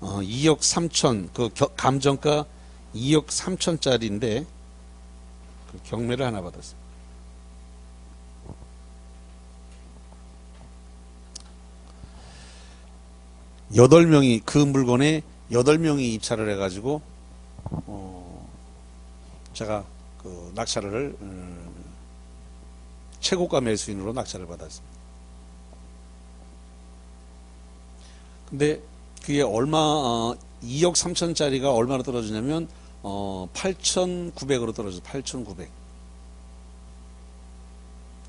2억 3천, 그 감정가 2억 3천짜리인데 그 경매를 하나 받았어요. 여덟 명이 그 물건에 8명이 입찰을 해가지고 제가 그 낙찰을 최고가 매수인으로 낙찰을 받았습니다. 근데 그게 얼마 2억 3천짜리가 얼마로 떨어지냐면 8,900으로 떨어져요. 8,900.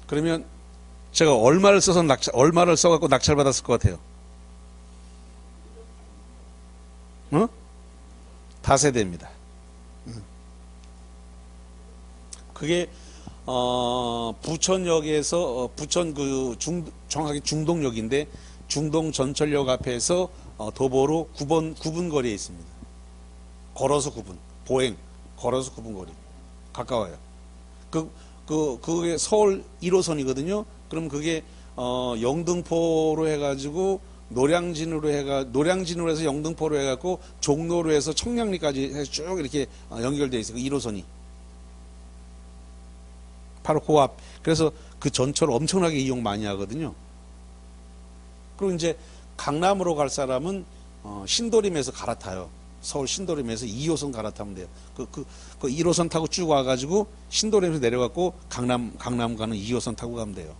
그러면 제가 얼마를 써갖고 낙찰 받았을 것 같아요? 다세대입니다. 그게 부천역에서 부천 정확하게 중동역인데 중동 전철역 앞에서 도보로 9분 거리에 있습니다. 걸어서 9분, 보행 걸어서 9분 거리, 가까워요. 그게 서울 1호선이거든요. 그럼 그게 영등포로 해가지고 노량진으로 해서 영등포로 해갖고 종로로 해서 청량리까지 해서 쭉 이렇게 연결되어 있어요. 그 1호선이. 바로 그 앞. 그래서 그 전철을 엄청나게 이용 많이 하거든요. 그리고 이제 강남으로 갈 사람은 신도림에서 갈아타요. 서울 신도림에서 2호선 갈아타면 돼요. 그 1호선 타고 쭉 와가지고 신도림에서 내려갖고 강남 가는 2호선 타고 가면 돼요.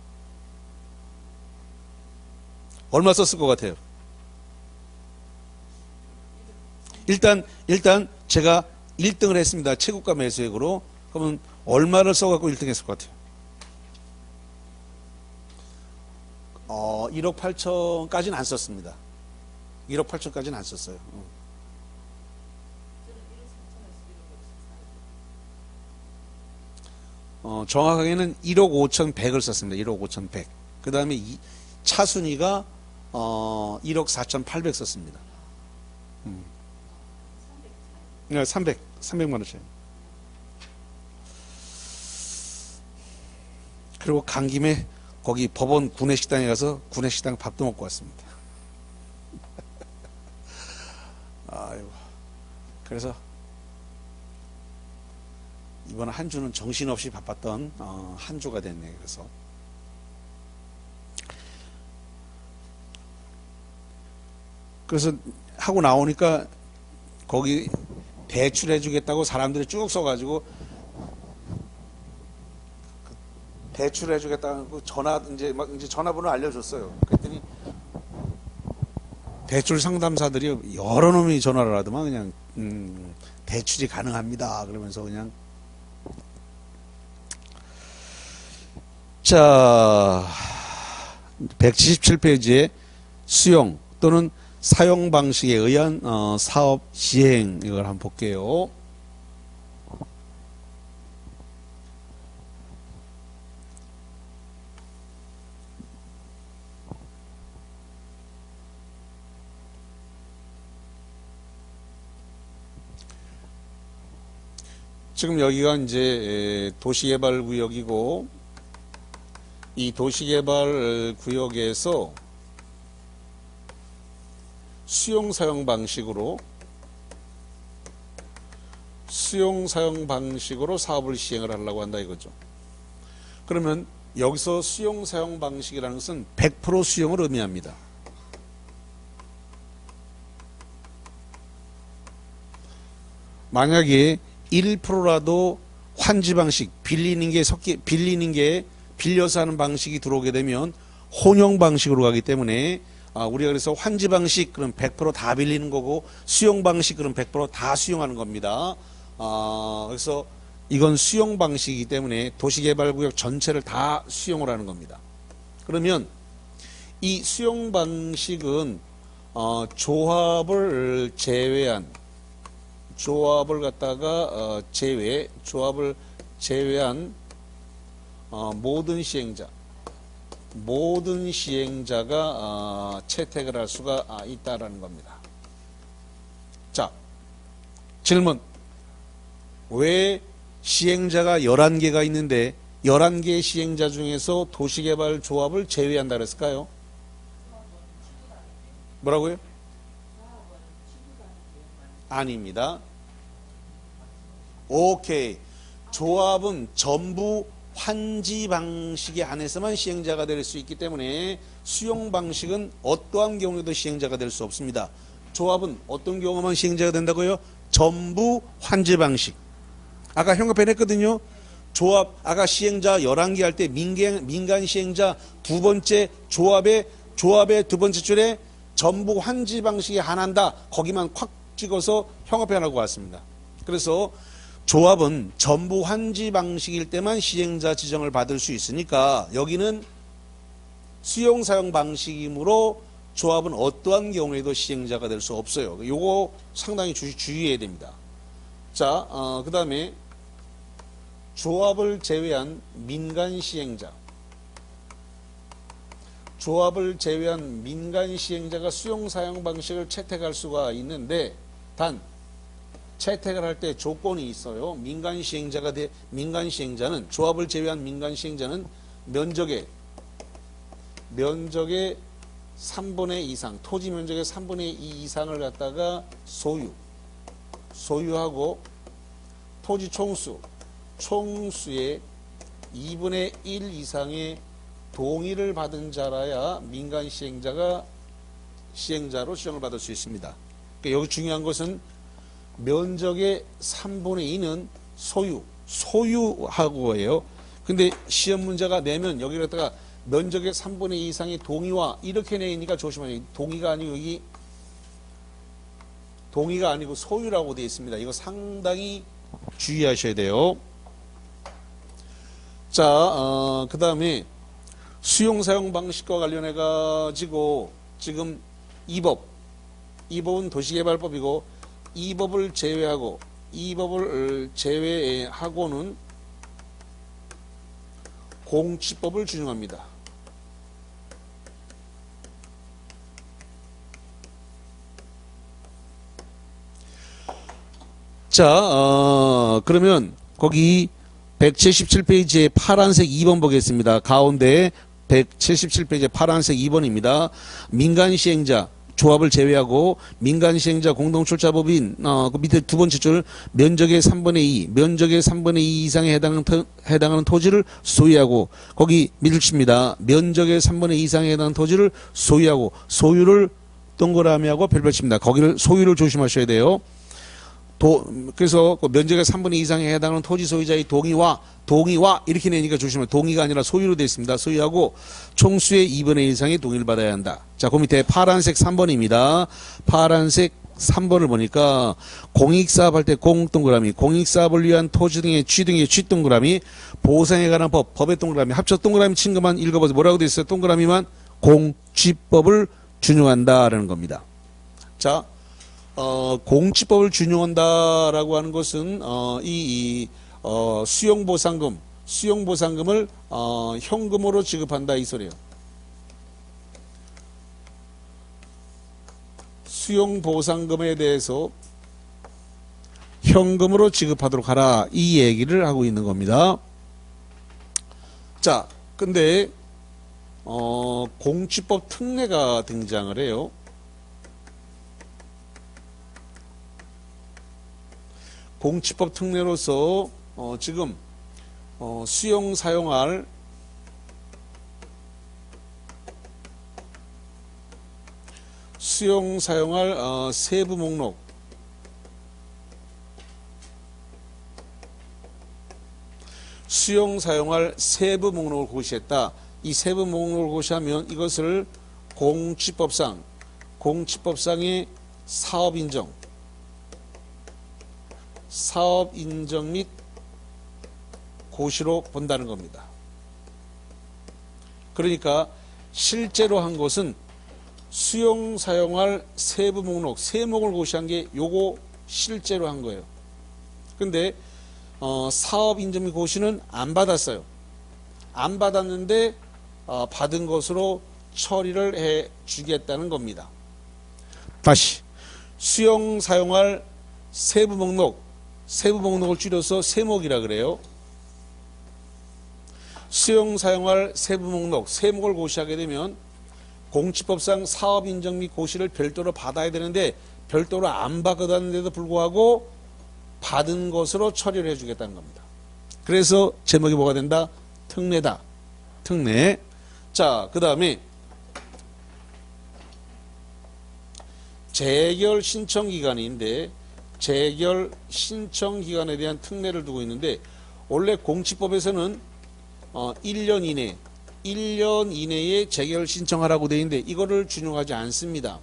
얼마 썼을 것 같아요? 일단 제가 1등을 했습니다. 최고가 매수액으로. 그러면 얼마를 써갖고 1등 했을 것 같아요? 1억 8천까지는 안 썼습니다. 1억 8천까지는 안 썼어요. 정확하게는 1억 5천 100을 썼습니다. 1억 5천 100. 그 다음에 차순위가 1억 4천 8백 썼습니다. 네, 300만 원짜리. 그리고 간 김에 거기 법원 구내식당에 가서 구내식당 밥도 먹고 왔습니다. 아이고. 그래서 이번 한 주는 정신없이 바빴던 한 주가 됐네요. 그래서 하고 나오니까 거기 대출해 주겠다고 사람들이 쭉 써가지고 대출해 주겠다고 이제 전화번호 알려줬어요. 그랬더니 대출 상담사들이 여러 놈이 전화를 하더만 그냥 대출이 가능합니다. 그러면서 그냥 자 177페이지에 수용 또는 사용 방식에 의한 사업 시행 이걸 한번 볼게요. 지금 여기가 이제 도시개발구역이고 이 도시개발구역에서 수용 사용 방식으로 사업을 시행을 하려고 한다 이거죠. 그러면 여기서 수용 사용 방식이라는 것은 100% 수용을 의미합니다. 만약에 1%라도 환지 방식, 빌리는 게 빌려서 하는 방식이 들어오게 되면 혼용 방식으로 가기 때문에 우리가 그래서 환지 방식 그럼 100%다 빌리는 거고 수용 방식 그럼 100%다 수용하는 겁니다. 그래서 이건 수용 방식이기 때문에 도시개발구역 전체를 다 수용을 하는 겁니다. 그러면 이 수용 방식은 조합을 제외한 모든 시행자가 채택을 할 수가 있다라는 겁니다. 자, 질문. 왜 시행자가 11개가 있는데 11개 시행자 중에서 도시개발 조합을 제외한다 그랬을까요? 뭐라고요? 아닙니다. 오케이. 조합은 전부 환지 방식에 한해서만 시행자가 될 수 있기 때문에 수용 방식은 어떠한 경우에도 시행자가 될 수 없습니다. 조합은 어떤 경우만 시행자가 된다고요? 전부 환지 방식. 아까 형광펜 했거든요. 조합, 아까 시행자 11개 할 때 민간 시행자 두 번째 조합의 두 번째 줄에 전부 환지 방식에 한한다. 거기만 콱 찍어서 형광펜하고 왔습니다. 그래서 조합은 전부 환지 방식일 때만 시행자 지정을 받을 수 있으니까 여기는 수용 사용 방식이므로 조합은 어떠한 경우에도 시행자가 될 수 없어요. 요거 상당히 주의해야 됩니다. 자, 그 다음에 조합을 제외한 민간 시행자. 조합을 제외한 민간 시행자가 수용 사용 방식을 채택할 수가 있는데 단 채택을 할 때 조건이 있어요. 민간 시행자는 조합을 제외한 민간 시행자는 면적의 3분의 2 이상, 토지 면적의 3분의 2 이상을 갖다가 소유하고 토지 총수의 2분의 1 이상의 동의를 받은 자라야 민간 시행자로 지정을 받을 수 있습니다. 그러니까 여기 중요한 것은 면적의 3분의 2는 소유하고예요. 근데 시험 문제가 내면 여기 갖다가 면적의 3분의 2 이상의 동의와 이렇게 내니까 조심하세요. 동의가 아니고 소유라고 되어 있습니다. 이거 상당히 주의하셔야 돼요. 자, 그 다음에 수용사용 방식과 관련해 가지고 지금 이 법은 도시개발법이고 이 법을 제외하고는 공치법을 준용합니다. 자, 그러면 거기 177페이지에 파란색 2번 보겠습니다. 가운데 177페이지에 파란색 2번입니다. 민간 시행자 조합을 제외하고 민간 시행자 공동출자법인 그 밑에 두 번째 줄 면적의 3분의 2 이상에 해당하는 토지를 소유하고 거기 밑줄 칩니다. 면적의 3분의 2 이상에 해당하는 토지를 소유하고 소유를 동그라미하고 별표 칩니다. 거기를 소유를 조심하셔야 돼요. 그래서 그 면적의 3분의 2 이상에 해당하는 토지 소유자의 동의와 이렇게 내니까 조심해요. 동의가 아니라 소유로 되어 있습니다. 소유하고 총수의 2분의 1 이상의 동의를 받아야 한다. 자, 그 밑에 파란색 3번입니다. 파란색 3번을 보니까 공익사업 할 때 공동그라미, 공익사업을 위한 토지 등의 취 동그라미, 보상에 관한 법의 동그라미, 합쳐 동그라미 친 것만 읽어보세요. 뭐라고 되어 있어요? 동그라미만 공취법을 준용한다라는 겁니다. 자, 공취법을 준용한다라고 하는 것은 수용보상금을 현금으로 지급한다 이 소리예요. 수용보상금에 대해서 현금으로 지급하도록 하라 이 얘기를 하고 있는 겁니다. 자, 근데 공취법 특례가 등장을 해요. 공치법 특례로서 지금 수용 사용할 세부 목록 세부 목록을 고시했다. 이 세부 목록을 고시하면 이것을 공치법상의 사업 인정 및 고시로 본다는 겁니다. 그러니까 실제로 한 것은 수용 사용할 세부 목록 세목을 고시한 게 요거 실제로 한 거예요. 근데 사업 인정 및 고시는 안 받았어요. 안 받았는데 받은 것으로 처리를 해 주겠다는 겁니다. 다시 수용 사용할 세부 목록을 줄여서 세목이라 그래요. 수용 사용할 세부 목록 세목을 고시하게 되면 공치법상 사업 인정 및 고시를 별도로 받아야 되는데 별도로 안 받았는데도 불구하고 받은 것으로 처리를 해주겠다는 겁니다. 그래서 제목이 뭐가 된다? 특례다. 특례. 자, 그 다음에 재결 신청 기간인데 재결 신청 기간에 대한 특례를 두고 있는데 원래 공치법에서는 1년 이내에 재결 신청하라고 되어 있는데 이거를 준용하지 않습니다.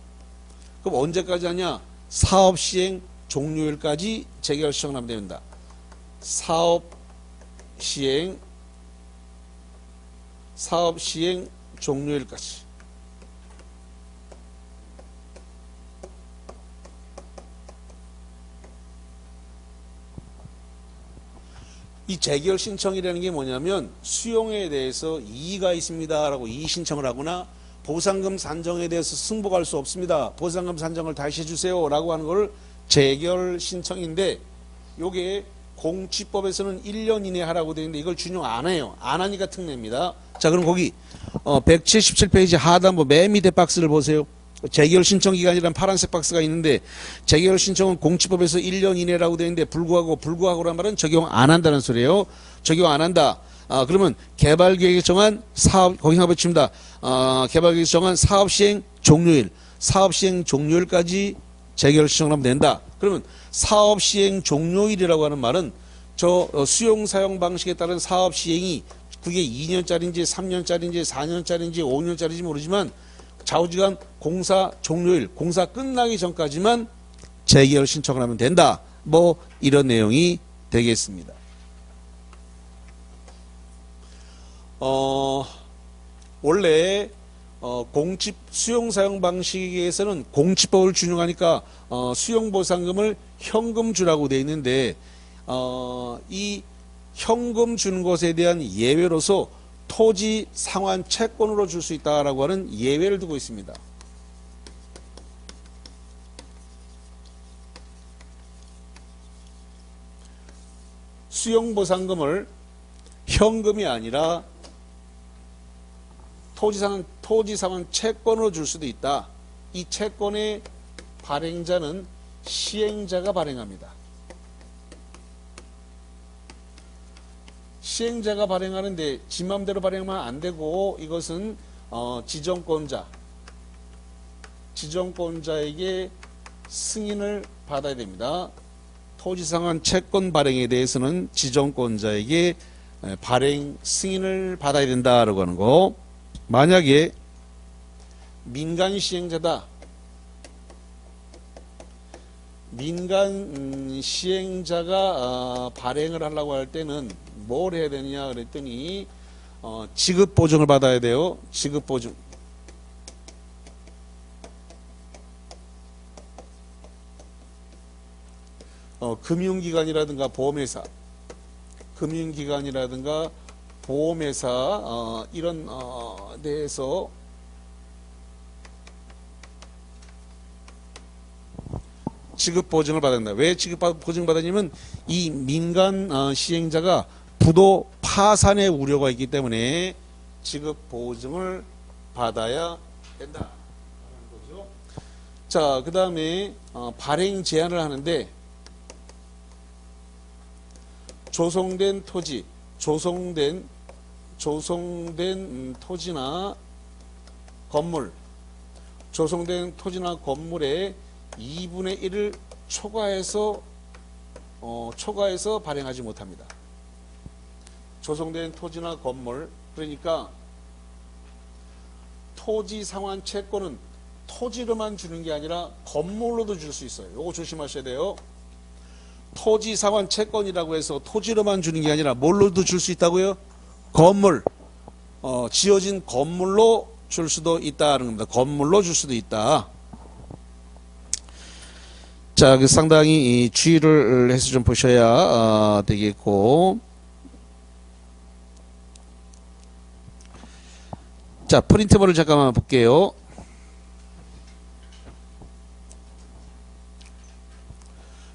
그럼 언제까지 하냐? 사업 시행 종료일까지 재결 신청을 하면 됩니다. 사업 시행 종료일까지. 이 재결 신청이라는 게 뭐냐면 수용에 대해서 이의가 있습니다 라고 이의 신청을 하거나 보상금 산정에 대해서 승복할 수 없습니다. 보상금 산정을 다시 해주세요 라고 하는 걸 재결 신청인데 요게 공치법에서는 1년 이내에 하라고 되어 있는데 이걸 준용 안 해요. 안 하니까 특례입니다. 자, 그럼 거기 177페이지 하단부 맨 밑에 박스를 보세요. 재결 신청 기간이라는 파란색 박스가 있는데 재결 신청은 공치법에서 1년 이내라고 되어 있는데 불구하고란 말은 적용 안 한다는 소리예요. 적용 안 한다. 그러면 개발계획에 정한 사업 거기 한번 붙입니다. 개발계획에 정한 사업 시행 종료일까지 재결 신청을 하면 된다. 그러면 사업 시행 종료일이라고 하는 말은 저 수용 사용 방식에 따른 사업 시행이 그게 2년짜리인지 3년짜리인지 4년짜리인지 5년짜리인지 모르지만 좌우지간 공사 종료일, 공사 끝나기 전까지만 재결 신청을 하면 된다. 뭐 이런 내용이 되겠습니다. 원래 수용 사용 방식에서는 공치법을 준용하니까 수용 보상금을 현금 주라고 되어 있는데 이 현금 주는 것에 대한 예외로서 토지 상환 채권으로 줄 수 있다라고 하는 예외를 두고 있습니다. 수용 보상금을 현금이 아니라 토지 상환 채권으로 줄 수도 있다. 이 채권의 발행자는 시행자가 발행합니다. 시행자가 발행하는데 지 맘대로 발행하면 안 되고 이것은 지정권자에게 승인을 받아야 됩니다. 토지상환 채권 발행에 대해서는 지정권자에게 발행 승인을 받아야 된다라고 하는 거. 만약에 민간 시행자다. 민간 시행자가 발행을 하려고 할 때는 뭘 해야 되느냐 그랬더니 지급 보증을 받아야 돼요. 지급 보증. 금융기관이라든가 보험회사, 이런 데에서 지급 보증을 받는다. 왜 지급 보증을 받았냐면 이 민간 시행자가 부도 파산의 우려가 있기 때문에 지급 보증을 받아야 된다. 자, 그 다음에 발행 제한을 하는데 조성된 토지, 조성된 토지나 건물, 조성된 토지나 건물의 2분의 1을 초과해서 발행하지 못합니다. 조성된 토지나 건물, 그러니까 토지 상환 채권은 토지로만 주는 게 아니라 건물로도 줄 수 있어요. 요거 조심하셔야 돼요. 토지 상환 채권이라고 해서 토지로만 주는 게 아니라 뭘로도 줄 수 있다고요? 건물, 지어진 건물로 줄 수도 있다는 겁니다. 건물로 줄 수도 있다. 자, 상당히 주의를 해서 좀 보셔야 되겠고. 자, 프린트볼을 잠깐만 볼게요.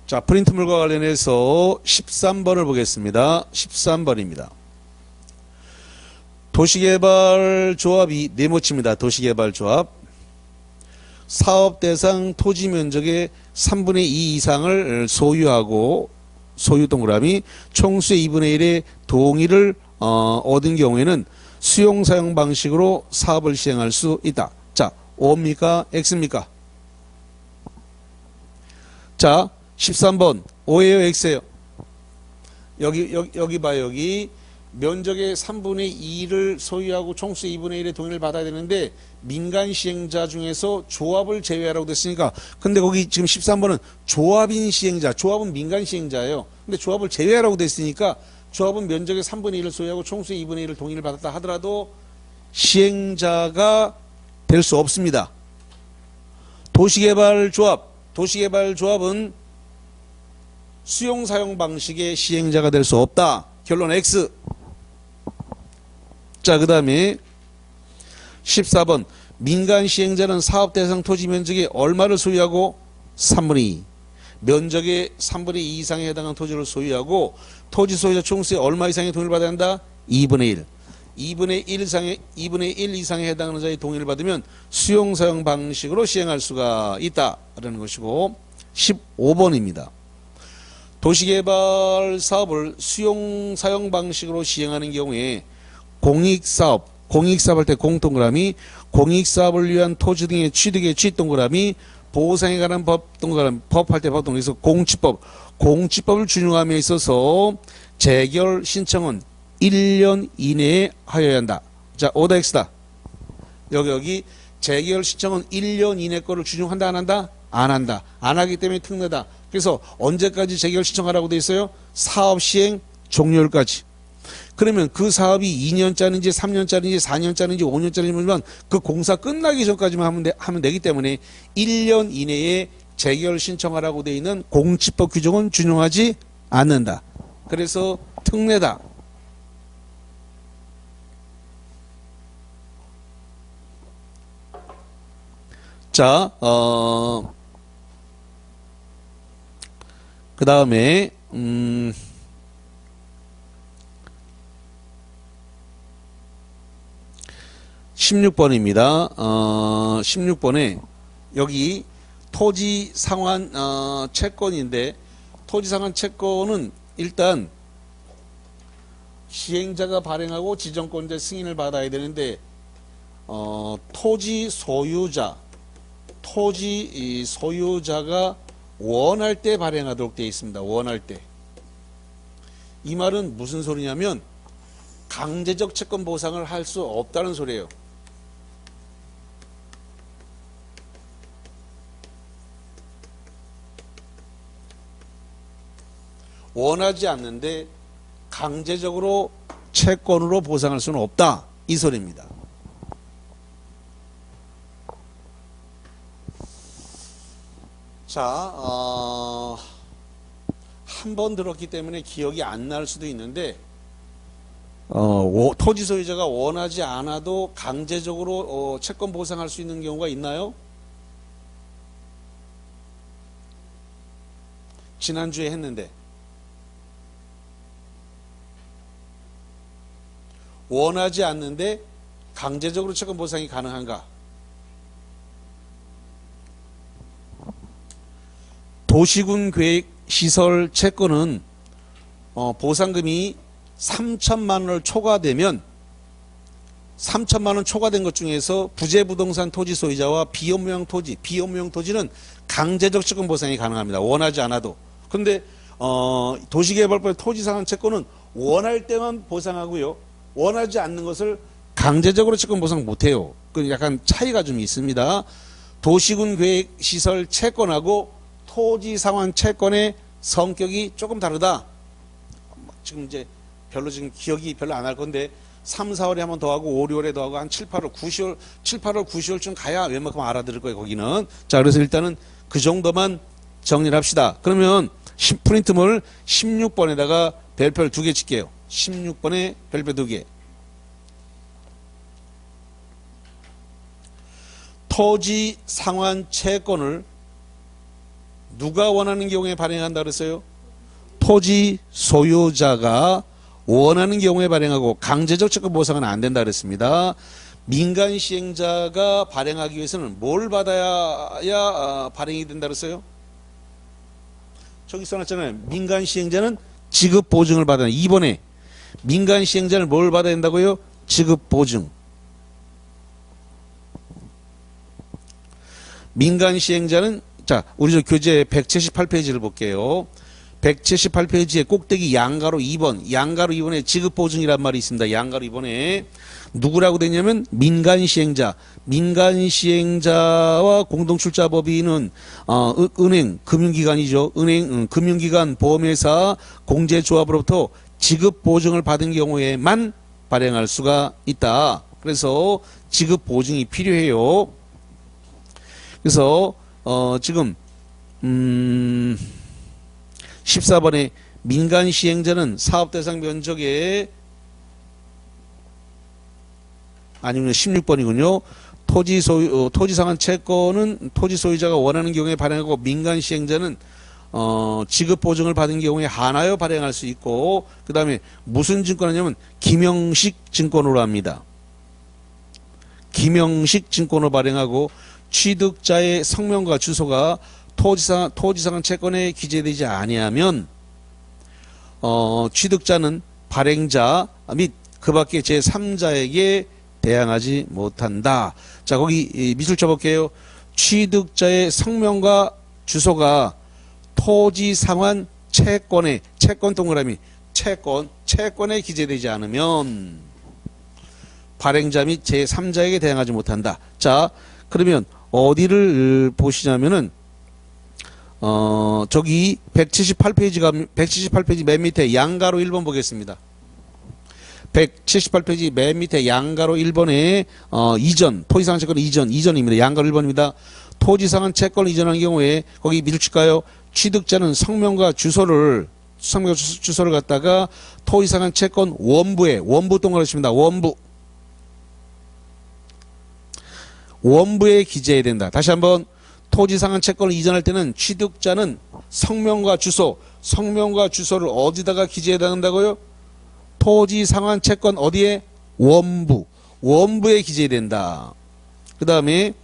자, 프린트물과 관련해서 13번을 보겠습니다. 13번입니다. 도시개발조합이 네모칩니다. 도시개발조합. 사업 대상 토지 면적의 3분의 2 이상을 소유하고 소유 동그라미 총수의 2분의 1의 동의를 얻은 경우에는 수용 사용 방식으로 사업을 시행할 수 있다. 자, O입니까? X입니까? 자, 13번 O예요, X예요? 여기 봐요. 여기 면적의 3분의 2를 소유하고 총수의 2분의 1의 동의를 받아야 되는데 민간 시행자 중에서 조합을 제외하라고 됐으니까, 근데 거기 지금 13번은 조합인 시행자, 조합은 민간 시행자예요. 근데 조합을 제외하라고 됐으니까 조합은 면적의 3분의 1을 소유하고 총수의 2분의 1을 동의를 받았다 하더라도 시행자가 될 수 없습니다. 도시개발조합은 수용사용 방식의 시행자가 될 수 없다. 결론 X. 자, 그 다음에 14번 민간 시행자는 사업 대상 토지 면적의 얼마를 소유하고 3분의 2 면적의 3분의 2 이상에 해당하는 토지를 소유하고 토지 소유자 총수의 얼마 이상의 동의를 받아야 한다? 2분의 1 2분의 1 이상에 해당하는 자의 동의를 받으면 수용사용 방식으로 시행할 수가 있다라는 것이고, 15번입니다. 도시개발 사업을 수용사용 방식으로 시행하는 경우에 공익사업 할 때 공동그라미, 공익사업을 위한 토지 등의 취득의 취 동그라미, 보상에 관한 법 동그라미, 법할 때 법 동그라미, 그래서 공취법을 준용함에 있어서 재결 신청은 1년 이내에 하여야 한다. 자, 오다 X다. 여기 재결 신청은 1년 이내 거를 준용한다, 안 한다? 안 한다. 안 하기 때문에 특례다. 그래서 언제까지 재결 신청하라고 돼 있어요? 사업 시행 종료일까지. 그러면 그 사업이 2년짜리인지 3년짜리인지 4년짜리인지 5년짜리면 그 공사 끝나기 전까지만 하면 되기 때문에 1년 이내에 재결 신청하라고 돼 있는 공취법 규정은 준용하지 않는다. 그래서 특례다. 자, 그 다음에 16번입니다. 16번에 여기 토지 상환 채권인데, 토지 상환 채권은 일단 시행자가 발행하고 지정권자 승인을 받아야 되는데, 토지 소유자가 원할 때 발행하도록 되어 있습니다. 원할 때. 이 말은 무슨 소리냐면 강제적 채권 보상을 할 수 없다는 소리예요. 원하지 않는데 강제적으로 채권으로 보상할 수는 없다. 이 소리입니다. 자, 한 번 들었기 때문에 기억이 안 날 수도 있는데, 토지 소유자가 원하지 않아도 강제적으로 채권 보상할 수 있는 경우가 있나요? 지난주에 했는데. 원하지 않는데 강제적으로 채권 보상이 가능한가? 도시군 계획 시설 채권은 보상금이 3천만 원을 초과되면 3천만 원 초과된 것 중에서 부재부동산 토지 소유자와 비업무용 토지, 비업무용 토지는 강제적 채권 보상이 가능합니다. 원하지 않아도. 그런데 도시개발법 토지상환 채권은 원할 때만 보상하고요. 원하지 않는 것을 강제적으로 채권 보상 못해요. 그 약간 차이가 좀 있습니다. 도시군 계획 시설 채권하고 토지상환 채권의 성격이 조금 다르다. 지금 이제 별로 지금 기억이 별로 안 날 건데 3, 4월에 한 번 더 하고 5, 6월에 더 하고 한 7, 8월, 9시월쯤 가야 웬만큼 알아들을 거예요. 거기는. 자, 그래서 일단은 그 정도만 정리를 합시다. 그러면 프린트물 16번에다가 별표를 2개 칠게요. 16번에 별표 2개. 토지 상환 채권을 누가 원하는 경우에 발행한다 그랬어요? 토지 소유자가 원하는 경우에 발행하고 강제적 채권 보상은 안 된다 그랬습니다. 민간 시행자가 발행하기 위해서는 뭘 받아야 발행이 된다 그랬어요? 저기 써놨잖아요. 민간 시행자는 지급 보증을 받아야. 2번에 민간 시행자는 뭘 받아야 된다고요? 지급 보증. 민간 시행자는, 자, 우리 저 교재 178페이지를 볼게요. 178페이지에 꼭대기 양가로 2번, 양가로 2번에 지급보증이란 말이 있습니다. 양가로 2번에 누구라고 되냐면 민간 시행자, 민간 시행자와 공동출자법인은 은행, 금융기관이죠. 은행, 금융기관, 보험회사, 공제조합으로부터 지급보증을 받은 경우에만 발행할 수가 있다. 그래서 지급보증이 필요해요. 그래서 지금 14번에 민간 시행자는 사업 대상 면적에, 아니면 16번이군요. 토지 상환 채권은 토지 소유자가 원하는 경우에 발행하고 민간 시행자는 지급 보증을 받은 경우에 한하여 발행할 수 있고, 그 다음에 무슨 증권이냐면 김영식 증권으로 합니다. 김영식 증권으로 발행하고 취득자의 성명과 주소가 토지상환 채권에 기재되지 아니하면 취득자는 발행자 및 그 밖에 제3자에게 대항하지 못한다. 자, 거기 밑줄 쳐볼게요. 취득자의 성명과 주소가 토지상환 채권에, 채권 동그라미 채권에 기재되지 않으면 발행자 및 제3자에게 대항하지 못한다. 자, 그러면 어디를 보시냐면은 저기 178페이지 맨 밑에 양가로 1번 보겠습니다. 178페이지 맨 밑에 양가로 1번에 이전, 토지상환 채권 이전입니다. 양가로 1번입니다. 토지상환 채권을 이전하는 경우에 거기 밑줄 칠까요? 취득자는 성명과 주소를 갖다가 토지상환 채권 원부 동그라미 칩니다. 원부에 기재해야 된다. 다시 한번, 토지상환 채권을 이전할 때는 취득자는 성명과 주소를 어디다가 기재해야 된다고요? 토지상환 채권 어디에? 원부에 기재해야 된다. 그 다음에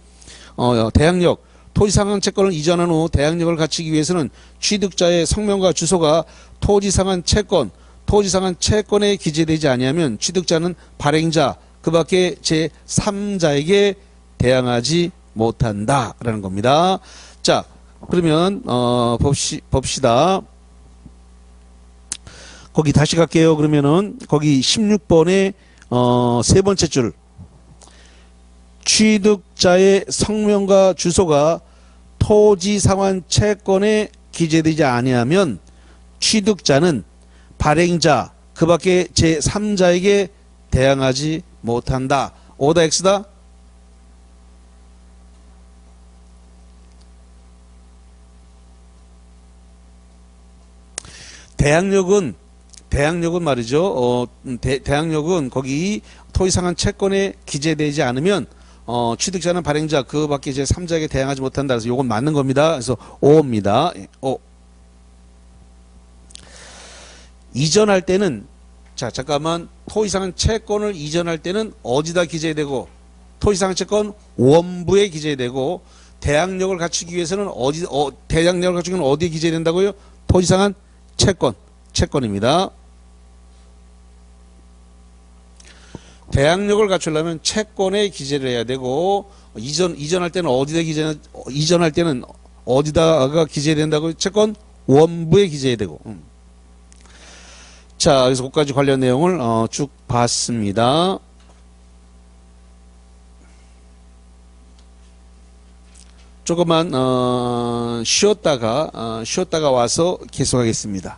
대항력, 토지상환 채권을 이전한 후 대항력을 갖추기 위해서는 취득자의 성명과 주소가 토지상환 채권에 기재되지 아니하면 취득자는 발행자, 그 밖에 제3자에게 대항하지 못한다라는 겁니다. 자, 그러면 봅시다. 거기 다시 갈게요. 그러면은 거기 16번에 세 번째 줄, 취득자의 성명과 주소가 토지상환 채권에 기재되지 아니하면 취득자는 발행자, 그 밖에 제3자에게 대항하지 못한다. 오다 X다? 대항력은 말이죠. 대항력은 거기 토지상환 채권에 기재되지 않으면 취득자는 발행자, 그 밖에 제3자에게 대항하지 못한다. 그래서 이건 맞는 겁니다. 그래서 O입니다. O. 이전할 때는, 자, 잠깐만, 토지상환 채권을 이전할 때는 어디다 기재되고, 토지상환 채권 원부에 기재되고, 대항력을 갖추기 위해서는 대항력을 갖추기는 어디에 기재된다고요? 토지상환 채권입니다. 대항력을 갖추려면 채권에 기재를 해야 되고 이전할 때는 이전할 때는 어디다가 기재된다고 채권 원부에 기재해야 되고. 자, 그래서 그까지 관련 내용을 쭉 봤습니다. 조금만 쉬었다가 와서 계속하겠습니다.